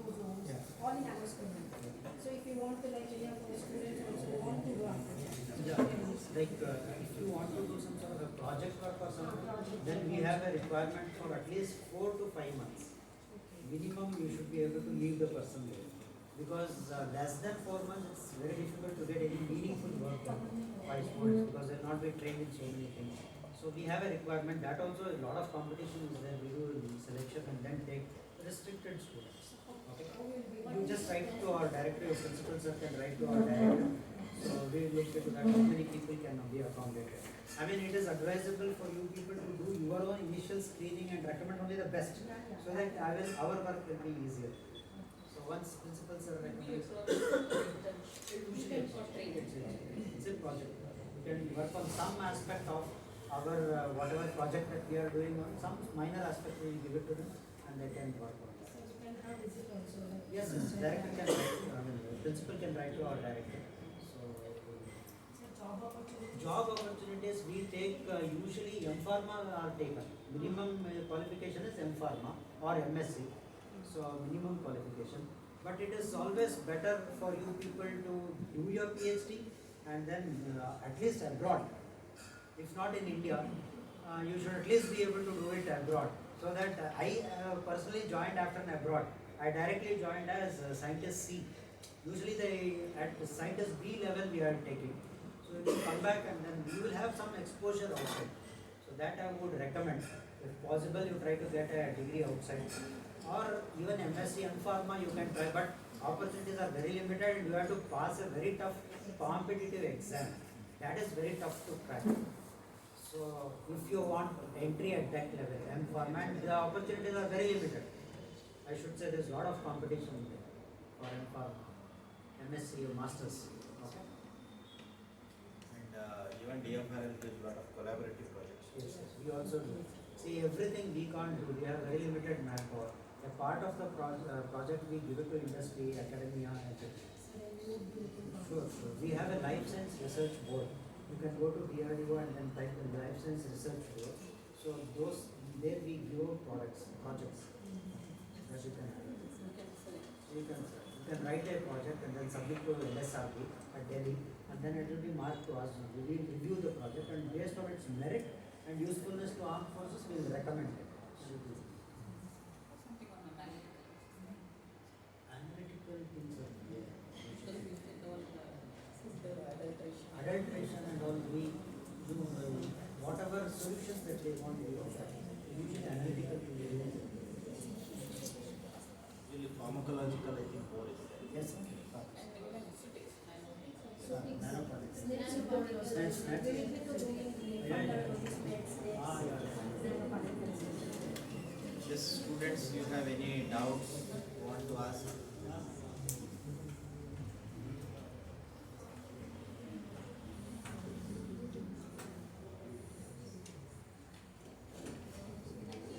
want to do some sort of a project work or something, then we have a requirement for at least 4 to 5 months. Minimum you should be able to leave the person there. Because less than 4 months, it's very difficult to get any meaningful work done by students because they'll not be trained in so many things. So we have a requirement. That also a lot of competition is there. We do selection and then take restricted students. Okay. You just write to our director, your principal sir can write to our director. So we will look into that. How many people can be accommodated? I mean, it is advisable for you people to do your own initial screening and recommend only the best, so that our work will be easier. So once principals are recommended, it's a project. We can work on some aspect of our whatever project that we are doing on, some minor aspect we will give it to them and they can work on that. So you can have visit also. Yes, director can write, the principal can write to our director. So Job opportunities. job opportunities we take usually M-Pharma are taken. Minimum qualification is M-Pharma or MSc. So minimum qualification. But it is always better for you people to do your PhD and then at least abroad. If not in India, you should at least be able to do it abroad. So that I personally joined after an abroad. I directly joined as scientist C. Usually at the scientist B level we are taking. So you will come back and then you will have some exposure outside. So that I would recommend. If possible, you try to get a degree outside. Or even MSc and Pharma you can try, but opportunities are very limited and you have to pass a very tough competitive exam. That is very tough to crack. So if you want entry at that level, M-Pharma, the opportunities are very limited. I should say there is a lot of competition there for M-Pharma, MSc or Masters. Okay. And even DFRL does a lot of collaborative projects. Yes, yes, we also do. See, everything we can't do. We have very limited manpower. A part of the project we give it to industry, academia, etc. Sure, sure. We have a life science research board. You can go to DRDO and then type the life science research board. So those there we give projects that you can have. So you can write a project and then submit to LSRB at Delhi, and then it will be marked to us. We will review the project and based on its merit and usefulness to armed forces, we will recommend it. Something on Analytical things are there. adulteration. Adulteration and all, we do whatever solutions that they want, we offer. Usually analytical things. Really pharmacological, I think, more is there. Yes, sir. And even aesthetics, Nanoparticles. Snacks. Snacks. Related to doing snacks. Just students, you have any doubts you want to ask?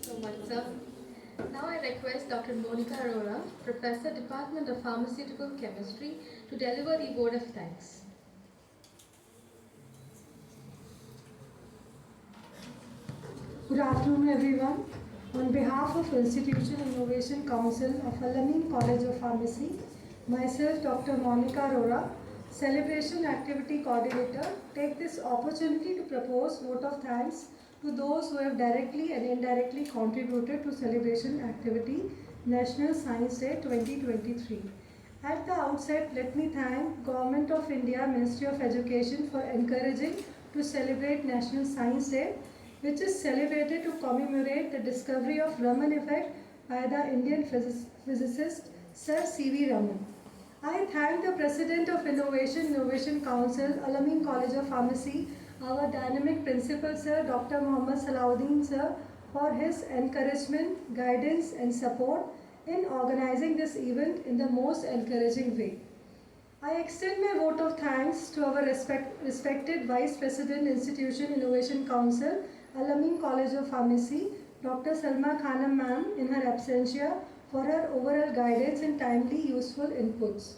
So much, sir. Now I request Dr. Monica Arora, Professor, Department of Pharmaceutical Chemistry, to deliver the vote of thanks. Good afternoon, everyone. On behalf of Institution Innovation Council of Al-Ameen College of Pharmacy, myself, Dr. Monica Arora, Celebration Activity Coordinator, take this opportunity to propose vote of thanks to those who have directly and indirectly contributed to Celebration Activity National Science Day 2023. At the outset, let me thank Government of India, Ministry of Education for encouraging to celebrate National Science Day, which is celebrated to commemorate the discovery of Raman effect by the Indian physicist Sir C.V. Raman. I thank the President of Innovation Council, Al-Ameen College of Pharmacy, our dynamic principal sir, Dr. Muhammad Salauddin sir, for his encouragement, guidance and support in organizing this event in the most encouraging way. I extend my vote of thanks to our respected Vice President, Institution Innovation Council, Al-Ameen College of Pharmacy, Dr. Salma Khanam ma'am in her absentia for her overall guidance and timely useful inputs.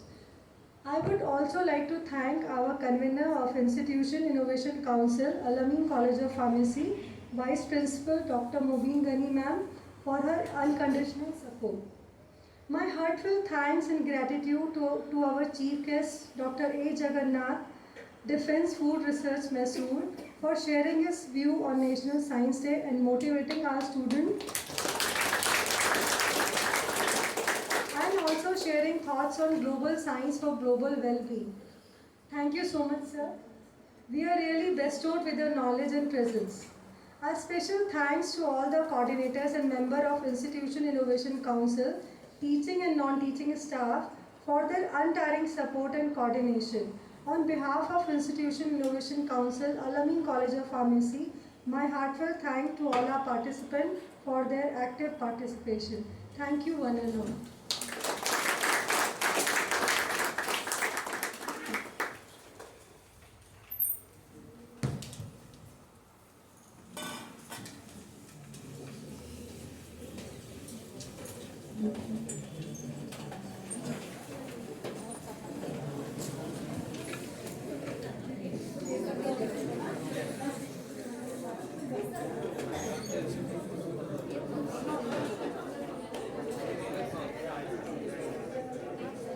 I would also like to thank our convener of Institution Innovation Council, Al-Ameen College of Pharmacy, Vice Principal Dr. Mubin Ghani ma'am for her unconditional support. My heartfelt thanks and gratitude to our chief guest, Dr. A. Jagannath, Defense Food Research Masood, for sharing his view on National Science Day and motivating our students, and also sharing thoughts on global science for global well-being. Thank you so much, sir. We are really bestowed with your knowledge and presence. A special thanks to all the coordinators and members of Institution Innovation Council, teaching and non-teaching staff for their untiring support and coordination. On behalf of Institution Innovation Council, Al-Ameen College of Pharmacy, my heartfelt thanks to all our participants for their active participation. Thank you one and all.